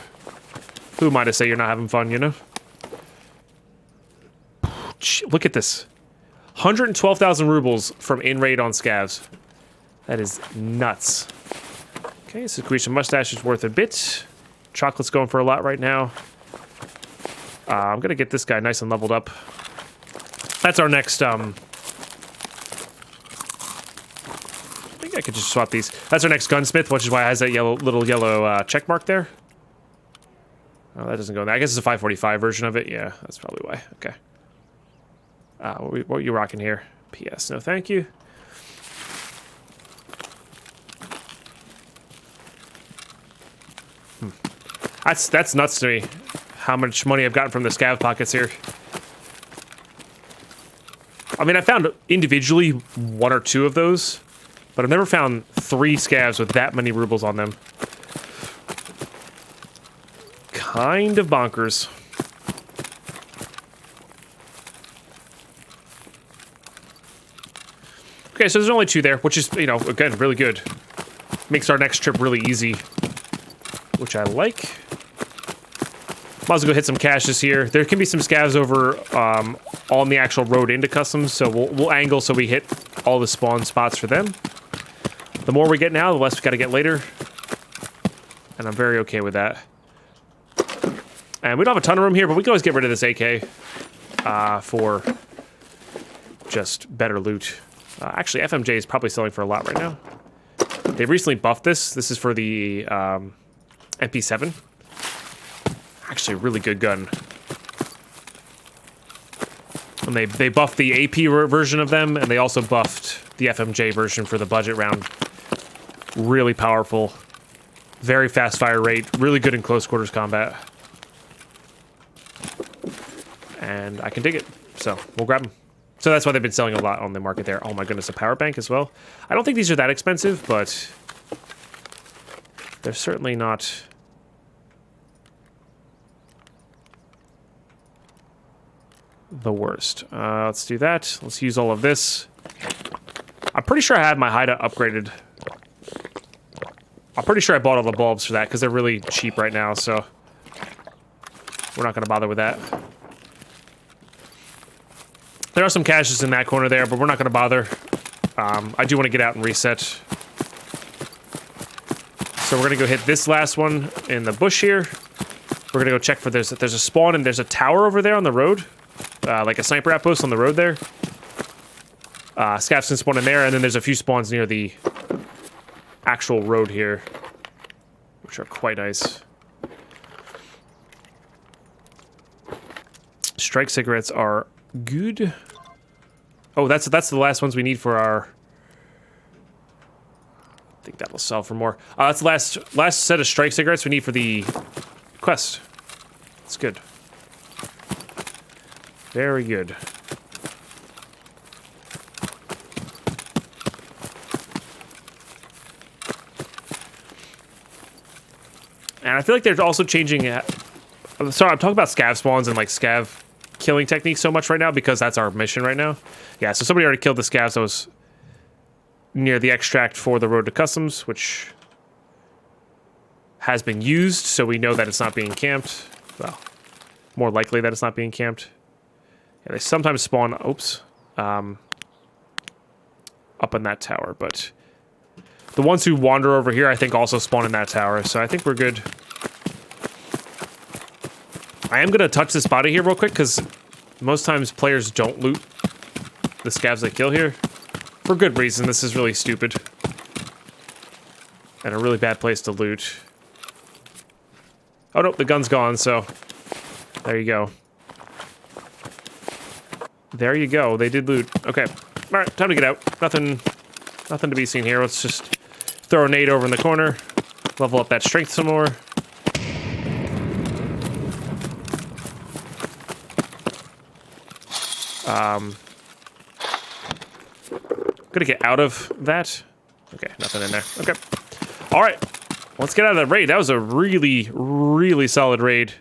[SPEAKER 1] Who am I to say you're not having fun, you know? Look at this. 112,000 rubles from in-raid on scavs. That is nuts. Okay, so Grecian mustache is worth a bit. Chocolate's going for a lot right now. I'm gonna get this guy nice and leveled up. That's our next, I think I could just swap these. That's our next gunsmith, which is why it has that little yellow check mark there. Oh, that doesn't go in there. I guess it's a 545 version of it. Yeah, that's probably why. Okay. What are you rocking here? PS, no thank you. That's nuts to me, how much money I've gotten from the scav pockets here. I mean, I found individually 1 or 2 of those, but I've never found 3 scavs with that many rubles on them. Kind of bonkers. Okay, so there's only 2 there, which is, you know, again, really good. Makes our next trip really easy, which I like. Might as well go hit some caches here. There can be some scavs over on the actual road into customs, so we'll angle so we hit all the spawn spots for them. The more we get now, the less we gotta get later. And I'm very okay with that. And we don't have a ton of room here, but we can always get rid of this AK for just better loot. Actually, FMJ is probably selling for a lot right now. They've recently buffed this. This is for the MP7. Actually, a really good gun. And they buffed the AP version of them, and they also buffed the FMJ version for the budget round. Really powerful. Very fast fire rate. Really good in close quarters combat. And I can dig it. So, we'll grab them. So that's why they've been selling a lot on the market there. Oh my goodness, a power bank as well. I don't think these are that expensive, but they're certainly not the worst. Let's do that. Let's use all of this. I'm pretty sure I had my hideout upgraded. I'm pretty sure I bought all the bulbs for that because they're really cheap right now, so we're not going to bother with that. There are some caches in that corner there, but we're not going to bother. I do want to get out and reset. So we're going to go hit this last one in the bush here. We're going to go check for there's a spawn and there's a tower over there on the road. Like a sniper outpost on the road there. Scavs can spawn in there, and then there's a few spawns near the actual road here, which are quite nice. Strike cigarettes are good. Oh, that's the last ones we need for our... I think that'll sell for more. That's the last set of strike cigarettes we need for the quest. It's good. Very good. And I feel like they're also changing... Sorry, I'm talking about scav spawns and like scav killing techniques so much right now because that's our mission right now. Yeah, so somebody already killed the scavs that was near the extract for the road to customs, which has been used, so we know that it's not being camped. Well, more likely that it's not being camped. Yeah, they sometimes spawn, up in that tower, but the ones who wander over here, I think, also spawn in that tower, so I think we're good. I am going to touch this body here real quick, because most times players don't loot the scavs they kill here. For good reason, this is really stupid. And a really bad place to loot. Oh no, the gun's gone, so there you go. There you go, they did loot. Okay, alright, time to get out. Nothing to be seen here. Let's just throw a nade over in the corner. Level up that strength some more. Gonna get out of that. Okay, nothing in there. Okay. Alright. Let's get out of that raid. That was a really, really solid raid.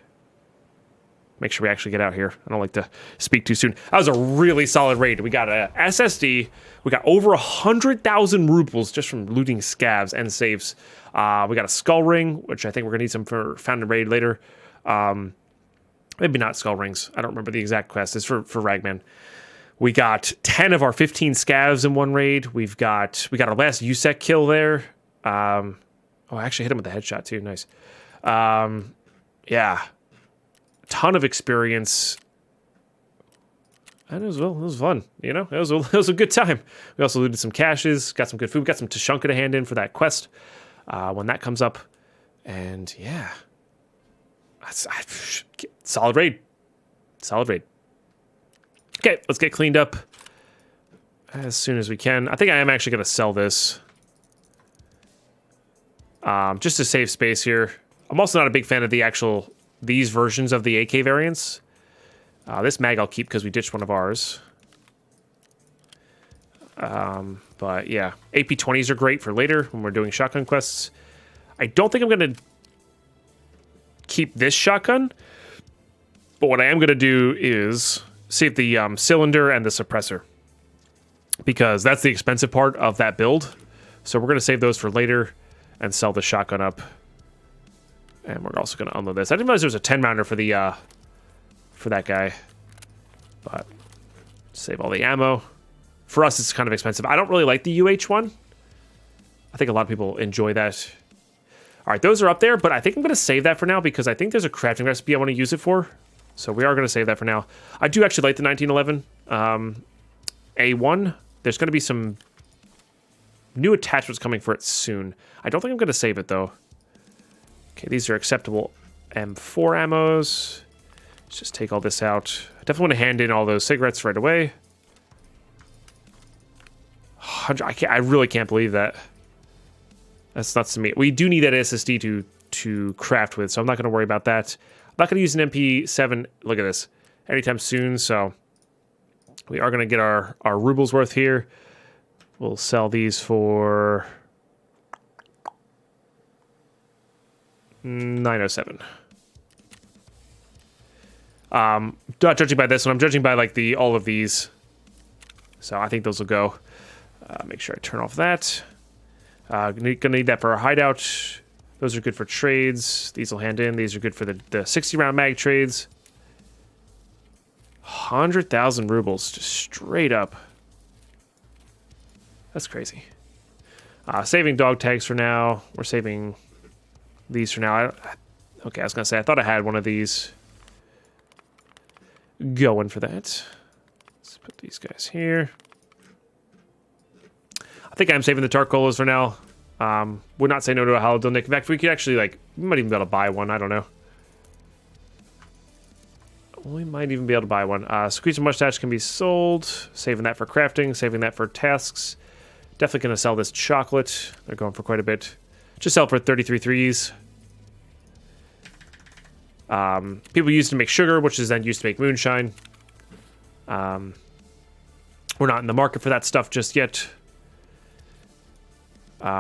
[SPEAKER 1] Make sure we actually get out here. I don't like to speak too soon. That was a really solid raid. We got a SSD. We got over 100,000 rubles just from looting scavs and safes. We got a skull ring, which I think we're gonna need some for found in raid later. Maybe not skull rings. I don't remember the exact quest. It's for Ragman. We got 10 of our 15 scavs in one raid. We got our last USEC kill there. Oh, I actually hit him with a headshot too. Nice. Yeah. Ton of experience. And it was fun, you know? It was a good time. We also looted some caches, got some good food, got some Tushonka to hand in for that quest when that comes up. And yeah. Solid raid. Solid raid. Okay, let's get cleaned up as soon as we can. I think I am actually going to sell this. Just to save space here. I'm also not a big fan of these versions of the AK variants. This mag I'll keep because we ditched one of ours. But yeah, AP20s are great for later when we're doing shotgun quests. I don't think I'm going to keep this shotgun. But what I am going to do is save the cylinder and the suppressor, because that's the expensive part of that build. So we're going to save those for later and sell the shotgun up. And we're also going to unload this. I didn't realize there was a 10 rounder for the for that guy, but save all the ammo. For us, it's kind of expensive. I don't really like the UH one. I think a lot of people enjoy that. All right, those are up there, but I think I'm going to save that for now because I think there's a crafting recipe I want to use it for. So we are going to save that for now. I do actually like the 1911 A1. There's going to be some new attachments coming for it soon. I don't think I'm going to save it, though. Okay, these are acceptable M4 ammos. Let's just take all this out. I definitely want to hand in all those cigarettes right away. I really can't believe that. That's nuts to me. We do need that SSD to craft with, so I'm not going to worry about that. I'm not going to use an MP7, look at this, anytime soon, so we are going to get our rubles worth here. We'll sell these for 907. Not judging by this one, I'm judging by like all of these. So I think those will go. Make sure I turn off that. Gonna need that for our hideout. Those are good for trades. These will hand in. These are good for the 60 round mag trades. 100,000 rubles, just straight up. That's crazy. Saving dog tags for now. We're saving these for now. Okay, I was going to say, I thought I had one of these going for that. Let's put these guys here. I think I'm saving the Tarkolas for now. Would not say no to a Holodilnick. In fact, we could actually, like, we might even be able to buy one. I don't know. We might even be able to buy one. Squeeze and mustache can be sold. Saving that for crafting. Saving that for tasks. Definitely going to sell this chocolate. They're going for quite a bit. Just sell for 33 threes. People use to make sugar, which is then used to make moonshine. We're not in the market for that stuff just yet.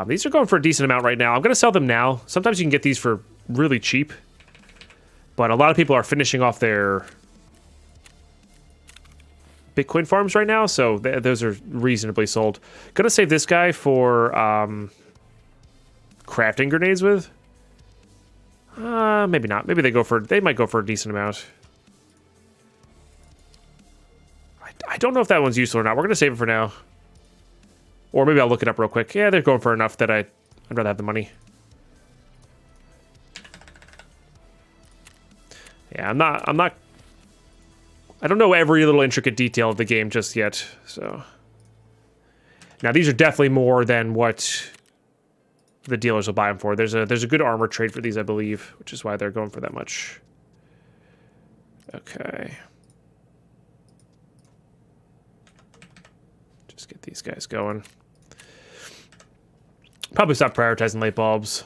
[SPEAKER 1] These are going for a decent amount right now. I'm going to sell them now. Sometimes you can get these for really cheap. But a lot of people are finishing off their Bitcoin farms right now, so those are reasonably sold. Going to save this guy for crafting grenades with. Maybe not. Maybe they might go for a decent amount. I don't know if that one's useful or not. We're going to save it for now. Or maybe I'll look it up real quick. Yeah, they're going for enough that I'd rather have the money. Yeah, I don't know every little intricate detail of the game just yet, so. Now, these are definitely more than what the dealers will buy them for. There's a good armor trade for these, I believe, which is why they're going for that much. Okay. Just get these guys going. Probably stop prioritizing light bulbs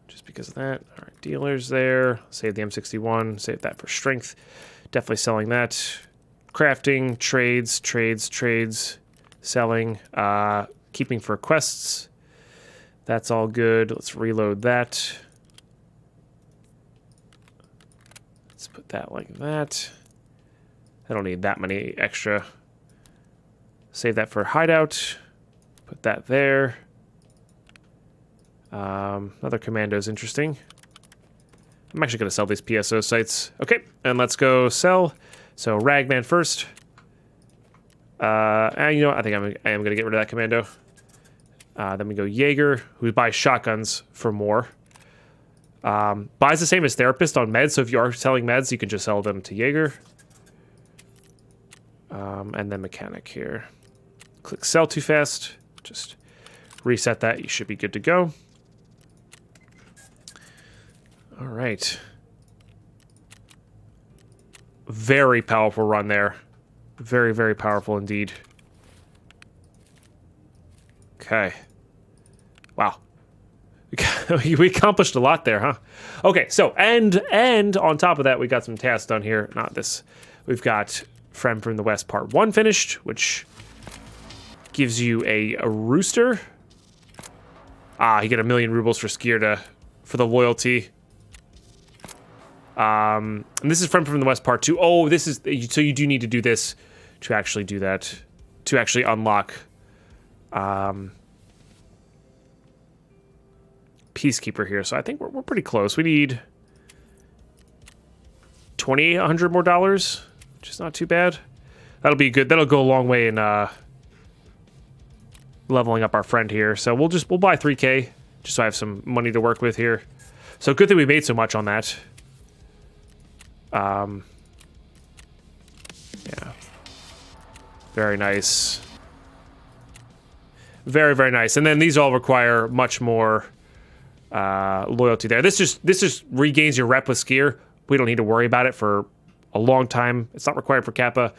[SPEAKER 1] just because of that. All right, dealers there. Save the M61. Save that for strength. Definitely selling that. Crafting, trades. Selling. Keeping for quests. That's all good. Let's reload that. Let's put that like that. I don't need that many extra. Save that for hideout. Put that there. Another commando is interesting. I'm actually going to sell these PSO sites. Okay, and let's go sell. So Ragman first. And you know what? I think I am going to get rid of that commando. Then we go Jaeger, who buys shotguns for more. Buys the same as Therapist on meds, so if you are selling meds, you can just sell them to Jaeger. And then Mechanic here. Click sell too fast. Just reset that. You should be good to go. All right. Very powerful run there. Very, very powerful indeed. Okay. Wow. We accomplished a lot there, huh? Okay, so, and on top of that, we got some tasks done here. Not this. We've got Friend from the West Part 1 finished, which gives you a rooster. You get 1,000,000 rubles for Skier for the loyalty. And this is Friend from the West Part 2. Oh, this is, so you do need to do this to actually do that, to actually unlock Peacekeeper here. So I think we're pretty close. We need $2,800 more dollars, which is not too bad. That'll be good. That'll go a long way in leveling up our friend here. So we'll buy 3K just so I have some money to work with here. So good that we made so much on that. Yeah. Very nice. Very, very nice. And then these all require much more loyalty there. This just regains your rep with Skier. We don't need to worry about it for a long time. It's not required for Kappa.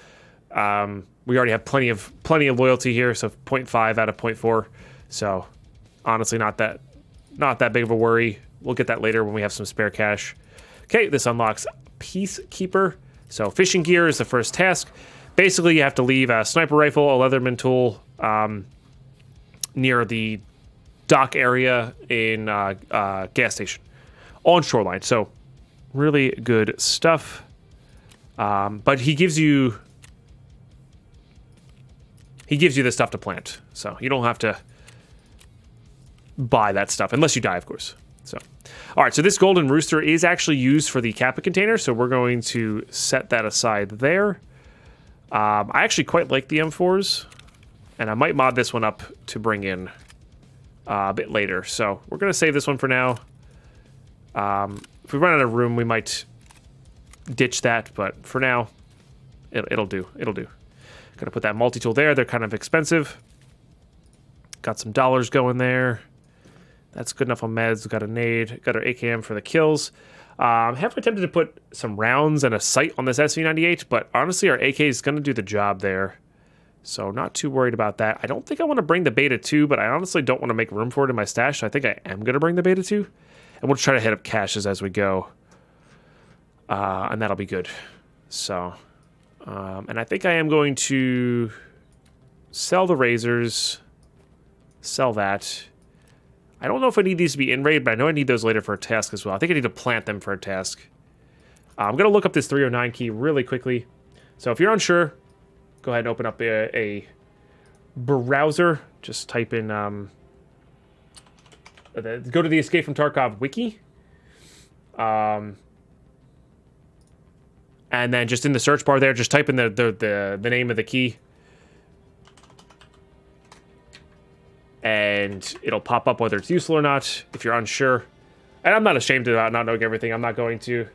[SPEAKER 1] We already have plenty of loyalty here, so 0.5 out of 0.4. So honestly, not that big of a worry. We'll get that later when we have some spare cash. Okay, this unlocks Peacekeeper. So fishing gear is the first task. Basically, you have to leave a sniper rifle, a Leatherman tool near the dock area in gas station on Shoreline. So really good stuff. But he gives you the stuff to plant, so you don't have to buy that stuff unless you die, of course. So, all right. So this golden rooster is actually used for the Kappa container, so we're going to set that aside there. I actually quite like the M4s, and I might mod this one up to bring in a bit later. So we're going to save this one for now. If we run out of room, we might ditch that, but for now, it'll do. It'll do. Gonna put that multi-tool there. They're kind of expensive. Got some dollars going there. That's good enough on meds. Got a nade. Got our AKM for the kills. Halfway tempted to put some rounds and a sight on this SV98, but honestly, our AK is going to do the job there. So not too worried about that. I don't think I want to bring the Beta 2, but I honestly don't want to make room for it in my stash. So I think I am going to bring the Beta 2. And we'll try to hit up caches as we go. And that'll be good. So, and I think I am going to sell the razors. Sell that. I don't know if I need these to be in raid, but I know I need those later for a task as well. I think I need to plant them for a task. I'm going to look up this 309 key really quickly. So if you're unsure, go ahead and open up a browser. Just type in, go to the Escape from Tarkov wiki. And then just in the search bar there, just type in the name of the key. And it'll pop up whether it's useful or not, if you're unsure. And I'm not ashamed about not knowing everything. I'm not going to.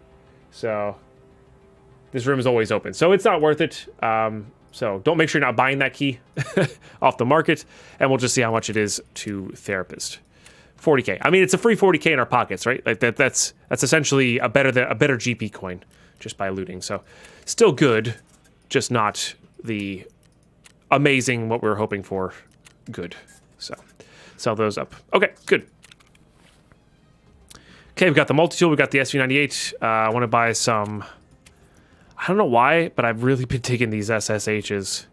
[SPEAKER 1] So, this room is always open. So, it's not worth it. So, don't make sure you're not buying that key off the market. And we'll just see how much it is to Therapist. 40k. I mean, it's a free 40k in our pockets, right? Like that's essentially a better GP coin just by looting. So, still good, just not the amazing what we were hoping for good. So, sell those up. Okay, good. Okay, we've got the multi-tool. We've got the SV98. I want to buy some... I don't know why, but I've really been taking these SSHs.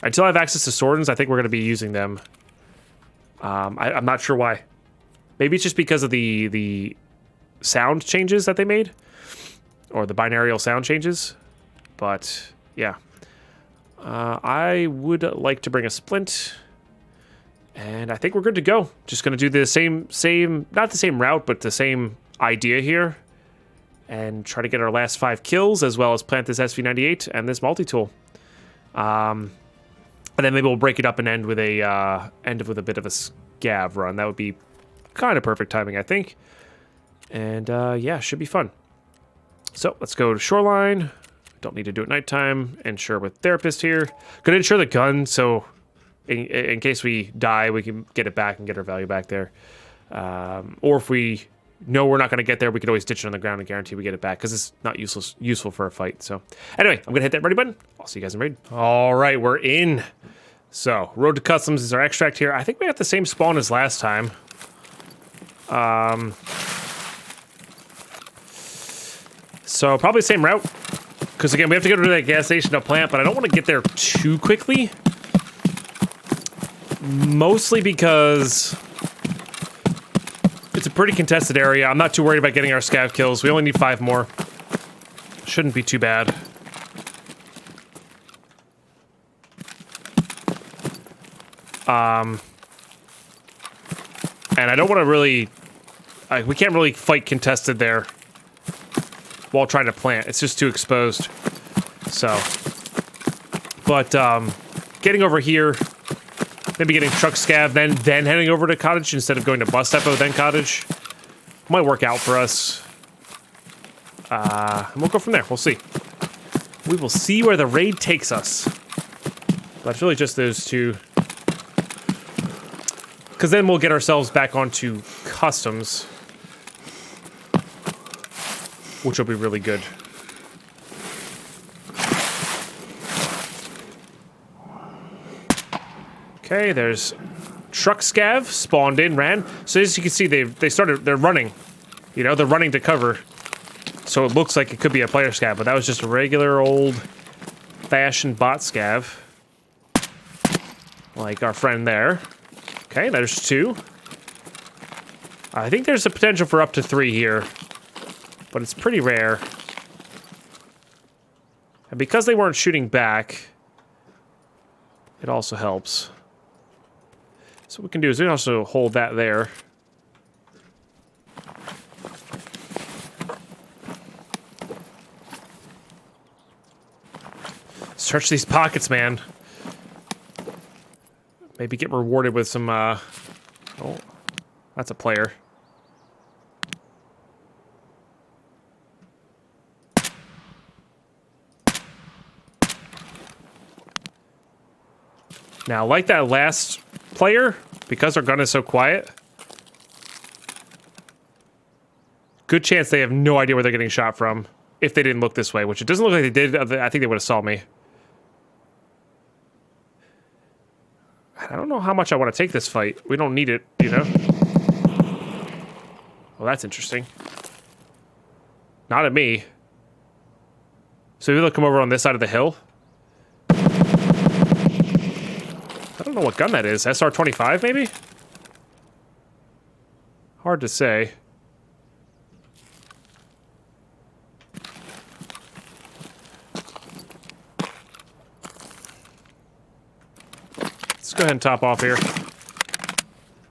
[SPEAKER 1] Until I have access to Swordens, I think we're going to be using them. I'm not sure why. Maybe it's just because of the sound changes that they made. Or the binarial sound changes. But, yeah. I would like to bring a splint... And I think we're good to go. Just going to do the same, not the same route, but the same idea here. And try to get our last 5 kills, as well as plant this SV98 and this multi-tool. And then maybe we'll break it up and end with a bit of a scav run. That would be kind of perfect timing, I think. And yeah, should be fun. So let's go to Shoreline. Don't need to do it nighttime. Insure with Therapist here. Gonna insure the gun, so... In case we die, we can get it back and get our value back there. Or if we know we're not going to get there, we could always ditch it on the ground and guarantee we get it back because it's not useful for a fight. So anyway, I'm going to hit that ready button. I'll see you guys in raid. All right, we're in. So Road to Customs is our extract here. I think we got the same spawn as last time. So probably same route. Because again, we have to go to that gas station to plant, but I don't want to get there too quickly. Mostly because it's a pretty contested area. I'm not too worried about getting our scav kills. We only need 5 more. Shouldn't be too bad. And I don't want to really... we can't really fight contested there while trying to plant. It's just too exposed. So... But, getting over here... Maybe getting truck scav, then heading over to cottage instead of going to bus depot, then cottage. Might work out for us. And we'll go from there. We'll see. We will see where the raid takes us. But it's really just those two. Because then we'll get ourselves back onto customs. Which will be really good. Okay, there's truck scav spawned in, ran. So as you can see, they're running. You know, they're running to cover. So it looks like it could be a player scav, but that was just a regular old-fashioned bot scav. Like our friend there. Okay, there's 2. I think there's a potential for up to 3 here. But it's pretty rare. And because they weren't shooting back, it also helps. So what we can do is we can also hold that there. Search these pockets, man. Maybe get rewarded with some, oh, that's a player. Now, like that last player, because our gun is so quiet, good chance they have no idea where they're getting shot from if they didn't look this way, which it doesn't look like they did. I think they would have saw me. I don't know how much I want to take this fight. We don't need it, you know? Well, that's interesting. Not at me. So maybe they'll come over on this side of the hill. I don't know what gun that is. SR-25, maybe? Hard to say. Let's go ahead and top off here.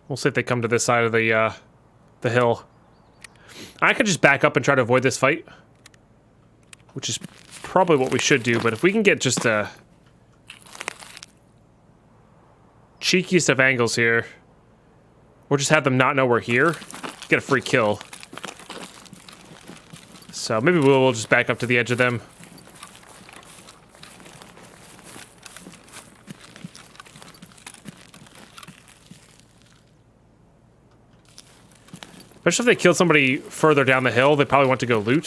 [SPEAKER 1] We'll see if they come to this side of the hill. I could just back up and try to avoid this fight, which is probably what we should do, but if we can get just a cheekiest of angles here, or just have them not know we're here, get a free kill. So maybe we'll just back up to the edge of them. Especially if they killed somebody further down the hill, they probably want to go loot,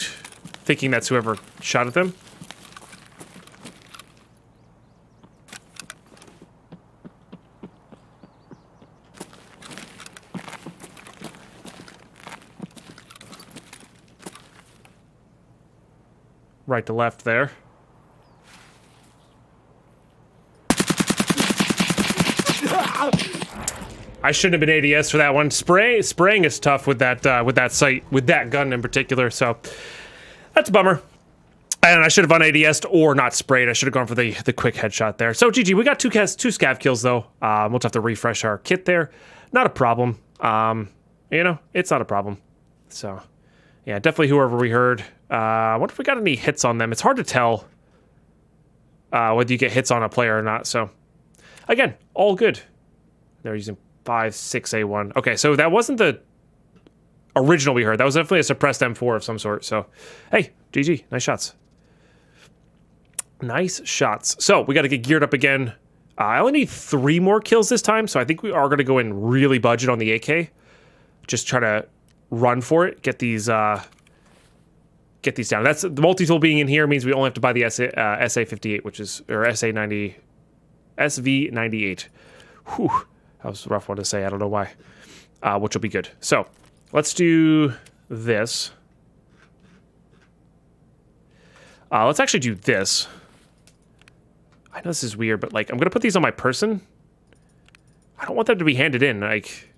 [SPEAKER 1] thinking that's whoever shot at them. Right to left there. I shouldn't have been ADS for that one. Spraying is tough with that sight, with that gun in particular. So that's a bummer. And I should have gone ADS'd or not sprayed. I should have gone for the quick headshot there. So GG, we got two scav kills though. We'll just have to refresh our kit there. Not a problem. You know, it's not a problem. So yeah, definitely whoever we heard. I wonder if we got any hits on them. It's hard to tell whether you get hits on a player or not. So again, all good. They're using 5.6A1. Okay, so that wasn't the original we heard. That was definitely a suppressed M4 of some sort. So, hey, GG. Nice shots. Nice shots. So, we got to get geared up again. I only need 3 more kills this time, so I think we are going to go in really budget on the AK. Just try to run for it. Get these down. That's the multi-tool being in here means we only have to buy the SA58, which is, or SA90, SV98. Whew. That was a rough one to say. I don't know why. Which will be good. So, let's do this. Let's actually do this. I know this is weird, but, like, I'm going to put these on my person. I don't want them to be handed in. Like,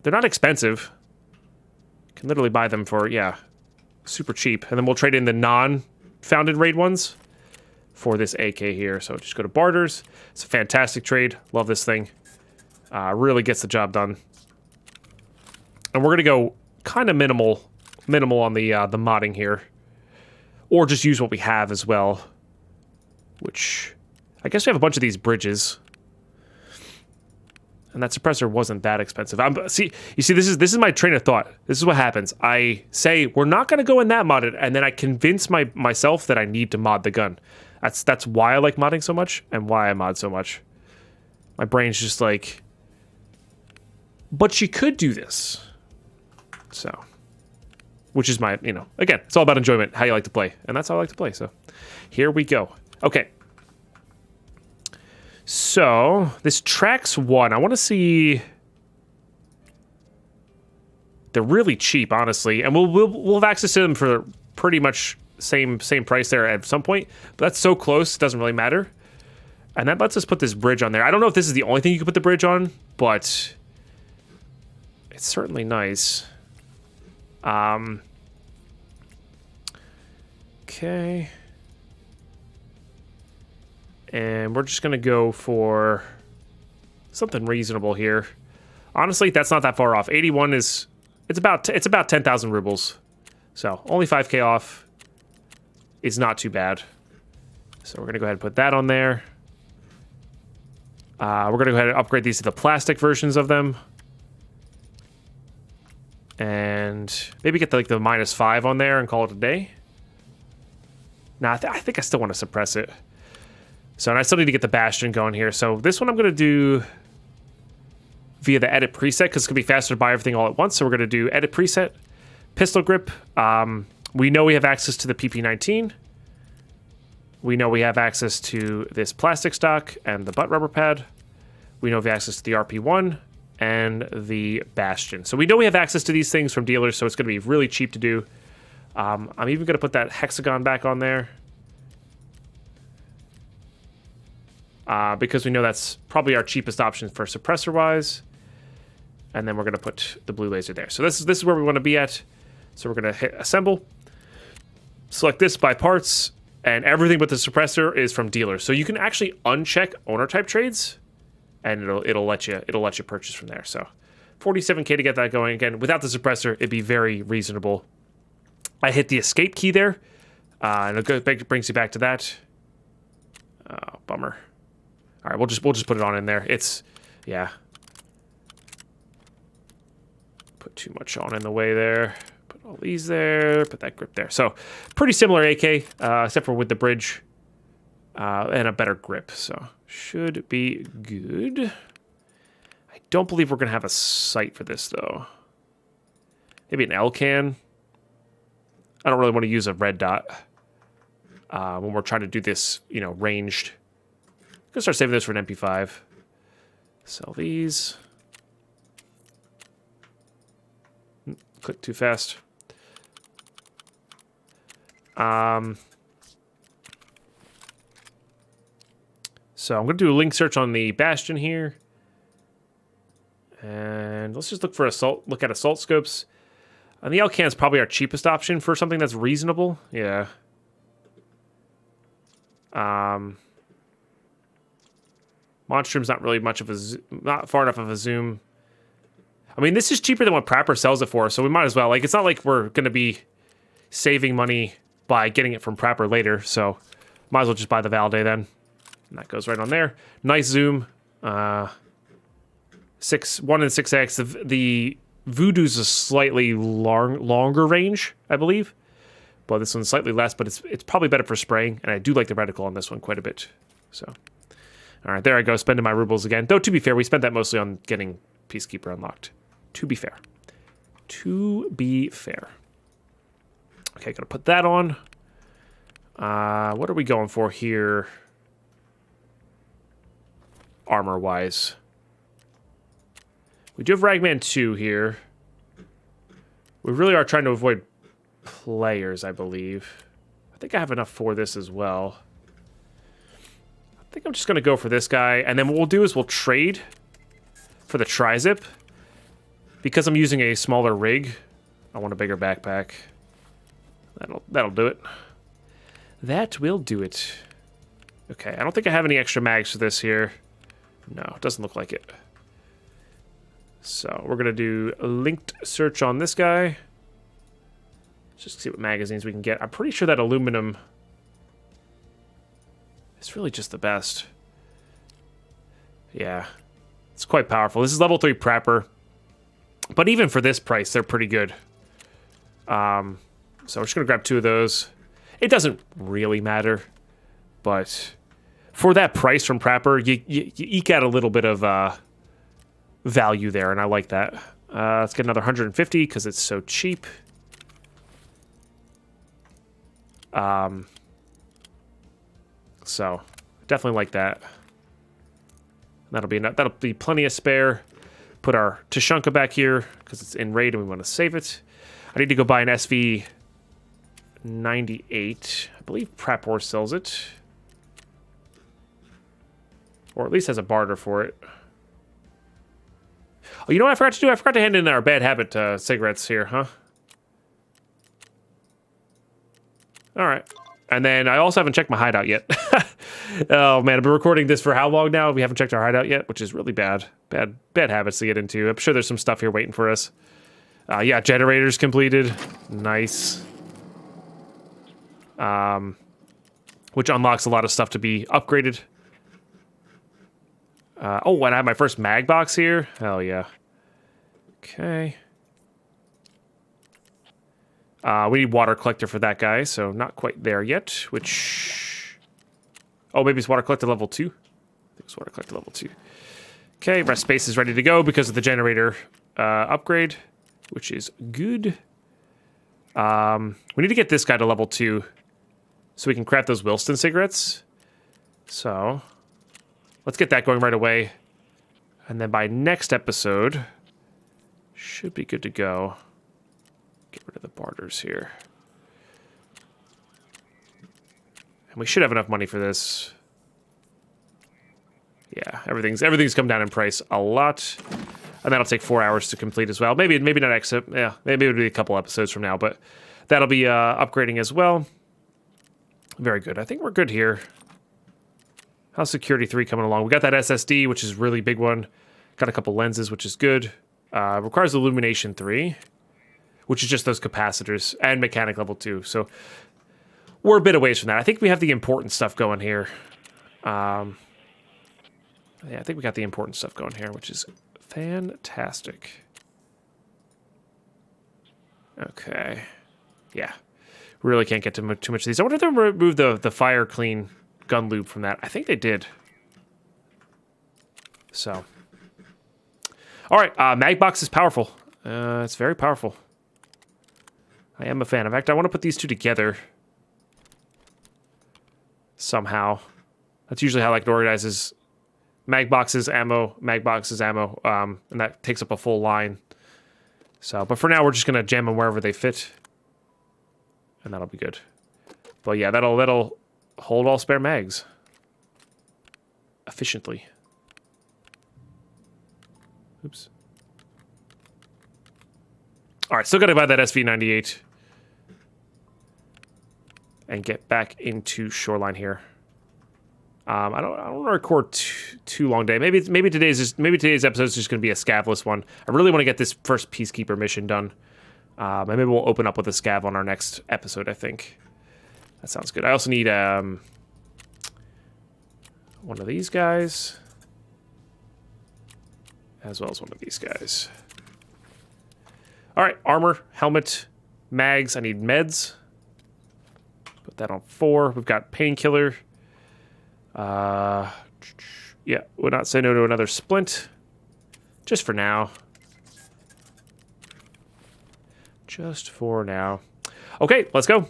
[SPEAKER 1] they're not expensive. You can literally buy them for, yeah, super cheap. And then we'll trade in the non-founded raid ones for this AK here. So, just go to barters. It's a fantastic trade. Love this thing. Really gets the job done. And we're going to go kind of minimal on the modding here. Or just use what we have as well. Which, I guess we have a bunch of these bridges. And that suppressor wasn't that expensive. You see, this is my train of thought. This is what happens. I say, we're not going to go in that modded, and then I convince myself that I need to mod the gun. That's why I like modding so much, and why I mod so much. My brain's just like, but you could do this. So, which is my, you know, again, it's all about enjoyment, how you like to play. And that's how I like to play, so here we go. Okay. So, this tracks 1. I want to see. They're really cheap, honestly, and we'll have access to them for pretty much same price there at some point. But that's so close, it doesn't really matter. And that lets us put this bridge on there. I don't know if this is the only thing you can put the bridge on, but it's certainly nice. Okay. And we're just going to go for something reasonable here. Honestly, that's not that far off. 81 is, it's about 10,000 rubles. So, only 5k off is not too bad. So we're going to go ahead and put that on there. We're going to go ahead and upgrade these to the plastic versions of them. And maybe get the, like the -5 on there and call it a day. Nah, I think I still want to suppress it. So, and I still need to get the Bastion going here. So this one I'm going to do via the edit preset because it's going to be faster to buy everything all at once. So we're going to do edit preset, pistol grip. We know we have access to the PP19. We know we have access to this plastic stock and the butt rubber pad. We know we have access to the RP1 and the Bastion. So we know we have access to these things from dealers, so it's going to be really cheap to do. I'm even going to put that hexagon back on there. Because we know that's probably our cheapest option for suppressor-wise. And then we're going to put the blue laser there. So this is where we want to be at. So we're going to hit assemble. Select this by parts. And everything but the suppressor is from dealers. So you can actually uncheck owner type trades. And it'll let you purchase from there. So 47K to get that going. Again, without the suppressor, it'd be very reasonable. I hit the escape key there. And it brings you back to that. Oh, bummer. All right, we'll just put it on in there. It's, yeah. Put too much on in the way there. Put all these there. Put that grip there. So pretty similar AK, except for with the bridge and a better grip. So should be good. I don't believe we're gonna have a sight for this though. Maybe an L can. I don't really want to use a red dot when we're trying to do this, you know, ranged. I'm gonna start saving this for an MP5. Sell these. Click too fast. So I'm gonna do a link search on the Bastion here. And let's just look for look at assault scopes. And the L-can is probably our cheapest option for something that's reasonable. Yeah. Monstrum's not really much of a not far enough of a zoom. I mean, this is cheaper than what Prapor sells it for, so we might as well. Like, it's not like we're going to be saving money by getting it from Prapor later, so might as well just buy the Valde then. And that goes right on there. Nice zoom. 1 and 6x. The Voodoo's a slightly longer range, I believe. Well, this one's slightly less, but it's probably better for spraying, and I do like the reticle on this one quite a bit. So, all right, there I go, spending my rubles again. Though, to be fair, we spent that mostly on getting Peacekeeper unlocked. To be fair. To be fair. Okay, gotta put that on. What are we going for here? Armor-wise. We do have Ragman 2 here. We really are trying to avoid players, I believe. I think I have enough for this as well. I think I'm just going to go for this guy. And then what we'll do is we'll trade for the tri-zip. Because I'm using a smaller rig, I want a bigger backpack. That'll do it. That will do it. Okay, I don't think I have any extra mags for this here. No, it doesn't look like it. So we're going to do a linked search on this guy. Just see what magazines we can get. I'm pretty sure that aluminum is really just the best. Yeah, it's quite powerful. This is level 3 Prapor. But even for this price, they're pretty good. So we're just going to grab 2 of those. It doesn't really matter. But for that price from Prapor, you eke out a little bit of value there, and I like that. Let's get another 150 because it's so cheap. So definitely like that. That'll be plenty of spare. Put our Tushonka back here because it's in raid and we want to save it. I need to go buy an SV98. I believe Prapor sells it. Or at least has a barter for it. Oh, you know what I forgot to do? I forgot to hand in our bad habit cigarettes here, huh? All right. And then I also haven't checked my hideout yet. Oh, man, I've been recording this for how long now? We haven't checked our hideout yet, which is really bad. Bad habits to get into. I'm sure there's some stuff here waiting for us. Yeah, generators completed. Nice. which unlocks a lot of stuff to be upgraded. Oh, and I have my first mag box here. Hell yeah. Okay. We need water collector for that guy, so not quite there yet, which... Oh, maybe it's water collector level 2? I think it's water collector level 2. Okay, rest space is ready to go because of the generator upgrade, which is good. We need to get this guy to level 2 so we can craft those Wilston cigarettes. So, let's get that going right away. And then by next episode, should be good to go. Get rid of the barters here. And we should have enough money for this. Yeah, everything's come down in price a lot. And that'll take 4 hours to complete as well. Maybe not exit. Yeah, maybe it'll be a couple episodes from now, but that'll be upgrading as well. Very good. I think we're good here. How's Security 3 coming along? We got that SSD, which is a really big one. Got a couple lenses, which is good. Requires Illumination 3, which is just those capacitors, and Mechanic level 2. So we're a bit away from that. I think we have the important stuff going here. Yeah, I think we got the important stuff going here, which is fantastic. Okay. Yeah. Really can't get to too much of these. I wonder if they remove the fire clean gun lube from that. I think they did. So. Alright, Magbox is powerful. It's very powerful. I am a fan. In fact, I want to put these two together. Somehow. That's usually how I like to organize is Magboxes, ammo, Magboxes, ammo. And that takes up a full line. So, but for now, we're just going to jam them wherever they fit. And that'll be good. But yeah, that'll hold all spare mags. Efficiently. Oops. Alright, still gotta buy that SV98. And get back into Shoreline here. I don't want to record too long day. Maybe today's episode is just gonna be a scavless one. I really want to get this first Peacekeeper mission done. And maybe we'll open up with a scav on our next episode, I think. That sounds good. I also need one of these guys. As well as one of these guys. Alright, armor, helmet, mags. I need meds. Put that on 4. We've got painkiller. Yeah, would not say no to another splint. Just for now. Just for now. Okay, let's go.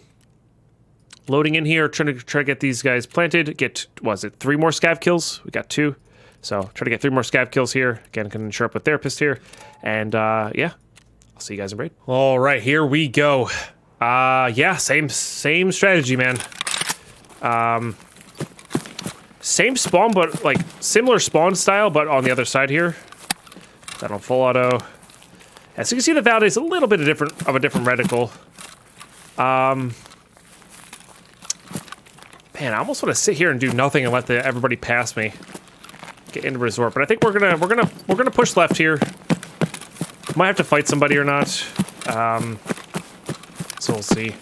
[SPEAKER 1] Loading in here, trying to get these guys planted. Get, was it 3 more scav kills? We got 2. So, try to get 3 more scav kills here. Again, can ensure up with therapist here. And, yeah. I'll see you guys in raid. Alright, here we go. Yeah, same strategy, man. Same spawn, but, like, similar spawn style, but on the other side here. That on full auto. As you can see, the validate's a little bit of a different reticle. Man, I almost want to sit here and do nothing and let everybody pass me. Get into resort, but I think we're gonna push left here. Might have to fight somebody or not. So we'll see.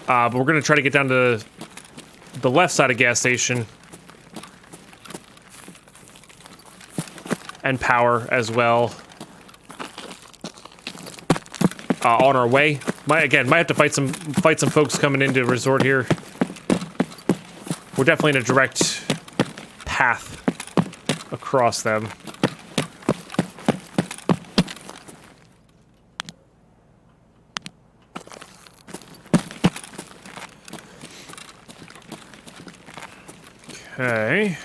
[SPEAKER 1] But we're gonna try to get down to the left side of gas station. And power as well. On our way. Might have to fight some folks coming into resort here. We're definitely in a direct path across them. Okay.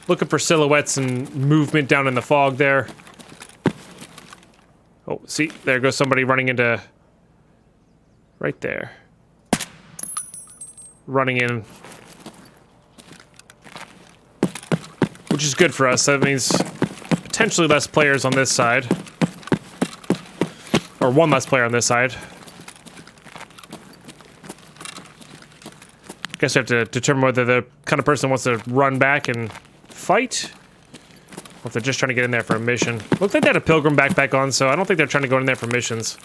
[SPEAKER 1] Looking for silhouettes and movement down in the fog there. Oh, see, there goes somebody running into... Right there. Running in. Which is good for us. That means potentially less players on this side. Or one less player on this side. Guess we have to determine whether the kind of person wants to run back and fight. Or if they're just trying to get in there for a mission. Looks like they had a pilgrim backpack on, so I don't think they're trying to go in there for missions.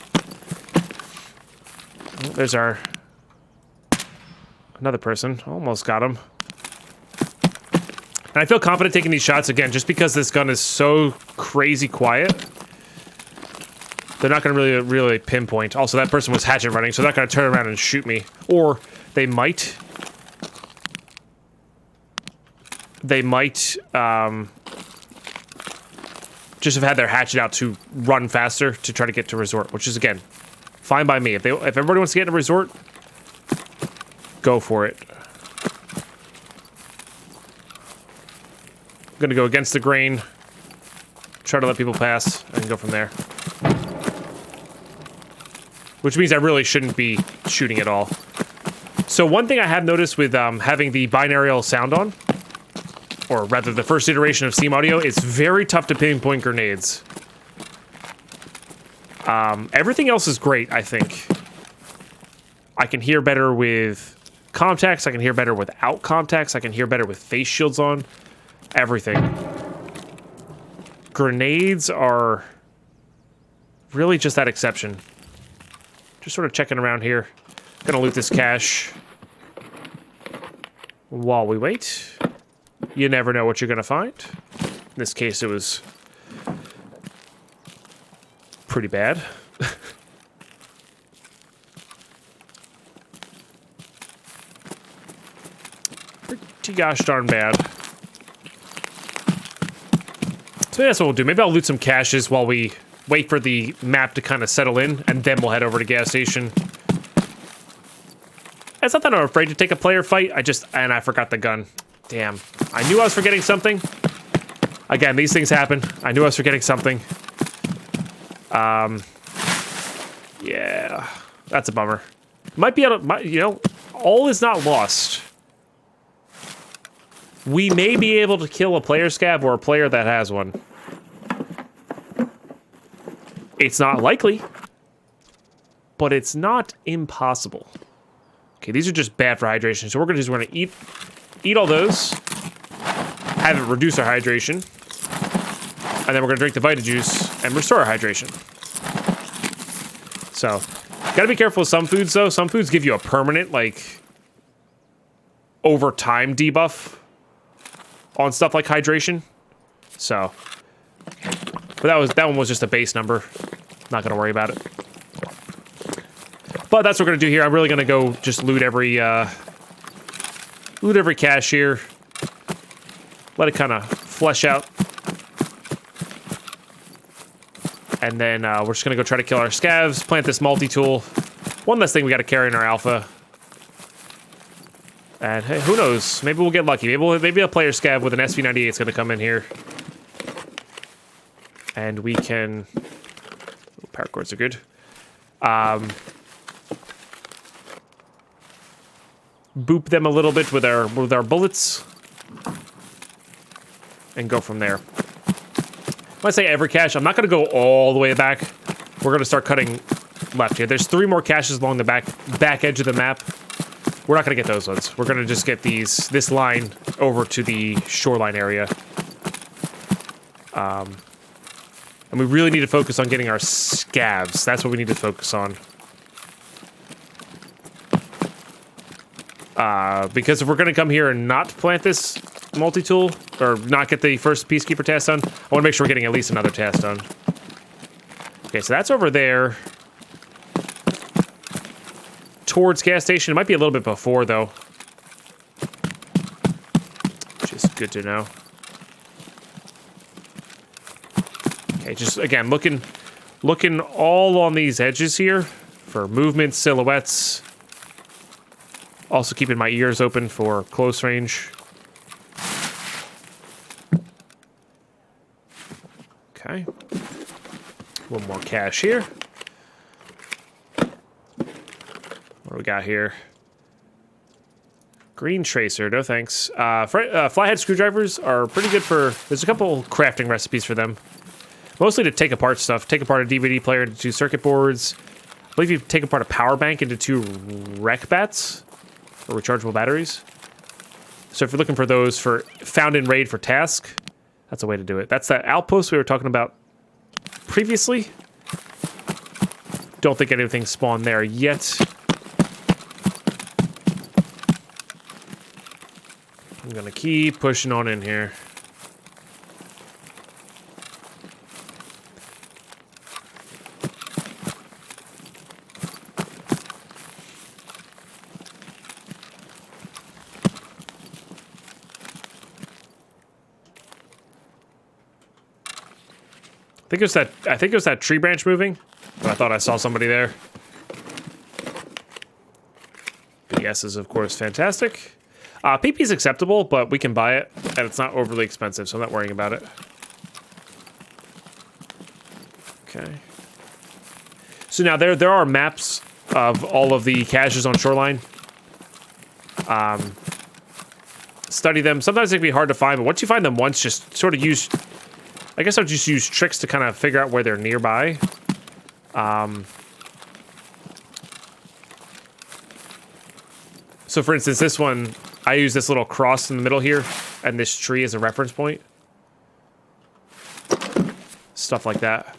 [SPEAKER 1] Oh, There's our... Another person. Almost got him. And I feel confident taking these shots again, just because this gun is so crazy quiet. They're not going to really pinpoint. Also, that person was hatchet running, so they're not going to turn around and shoot me. Or they might. They might just have had their hatchet out to run faster to try to get to resort, which is, again, fine by me. If everybody wants to get to resort, go for it. I'm going to go against the grain, try to let people pass, and go from there. Which means I really shouldn't be shooting at all. So one thing I have noticed with having the binaural sound on, or rather the first iteration of Steam Audio, it's very tough to pinpoint grenades. Everything else is great, I think. I can hear better with contacts, I can hear better without contacts, I can hear better with face shields on. Everything. Grenades are really just that exception. Just sort of checking around here. Gonna loot this cache while we wait. You never know what you're gonna find. In this case, it was pretty bad. Pretty gosh darn bad. So that's what we'll do. Maybe I'll loot some caches while we wait for the map to kind of settle in, and then we'll head over to gas station. It's not that I'm afraid to take a player fight. I forgot the gun. Damn. I knew I was forgetting something. Again, these things happen. I knew I was forgetting something. Yeah. That's a bummer. Might be able to, you know, all is not lost. We may be able to kill a player scav or a player that has one. It's not likely, but it's not impossible. Okay, these are just bad for hydration, so we're gonna eat all those, have it reduce our hydration, and then we're gonna drink the Vita Juice and restore our hydration. So, gotta be careful with some foods though. Some foods give you a permanent, like, over time debuff on stuff like hydration. So, but that one was just a base number. Not gonna worry about it. But that's what we're gonna do here. I'm really gonna go just loot every cache here. Let it kind of flesh out. And then we're just gonna go try to kill our scavs, plant this multi-tool. One less thing we gotta carry in our alpha. And hey, who knows? Maybe we'll get lucky. Maybe a player scav with an SV98 is gonna come in here. And we can... Power cords are good. Boop them a little bit with our bullets. And go from there. When I say every cache, I'm not going to go all the way back. We're going to start cutting left here. There's 3 more caches along the back edge of the map. We're not going to get those ones. We're going to just get this line over to the shoreline area. And we really need to focus on getting our scavs. That's what we need to focus on. Because if we're going to come here and not plant this multi-tool, or not get the first Peacekeeper task done, I want to make sure we're getting at least another task done. Okay, so that's over there. Towards gas station. It might be a little bit before, though. Which is good to know. Okay, just, again, looking all on these edges here for movement, silhouettes. Also keeping my ears open for close range. Okay. One more cache here. What do we got here? Green tracer, no thanks. Flathead screwdrivers are pretty good for... There's a couple crafting recipes for them. Mostly to take apart stuff. Take apart a DVD player into 2 circuit boards. I believe you take apart a power bank into 2 rec bats. Or rechargeable batteries. So if you're looking for those for found in raid for task, that's a way to do it. That's that outpost we were talking about previously. Don't think anything spawned there yet. I'm gonna keep pushing on in here. I think it was that tree branch moving, but I thought I saw somebody there. BS is, of course, fantastic. PP is acceptable, but we can buy it, and it's not overly expensive, so I'm not worrying about it. Okay. So now there are maps of all of the caches on Shoreline. Study them. Sometimes they can be hard to find, but once you find them once, just sort of use... I guess I'll just use tricks to kind of figure out where they're nearby. So for instance, this one, I use this little cross in the middle here, and this tree as a reference point. Stuff like that.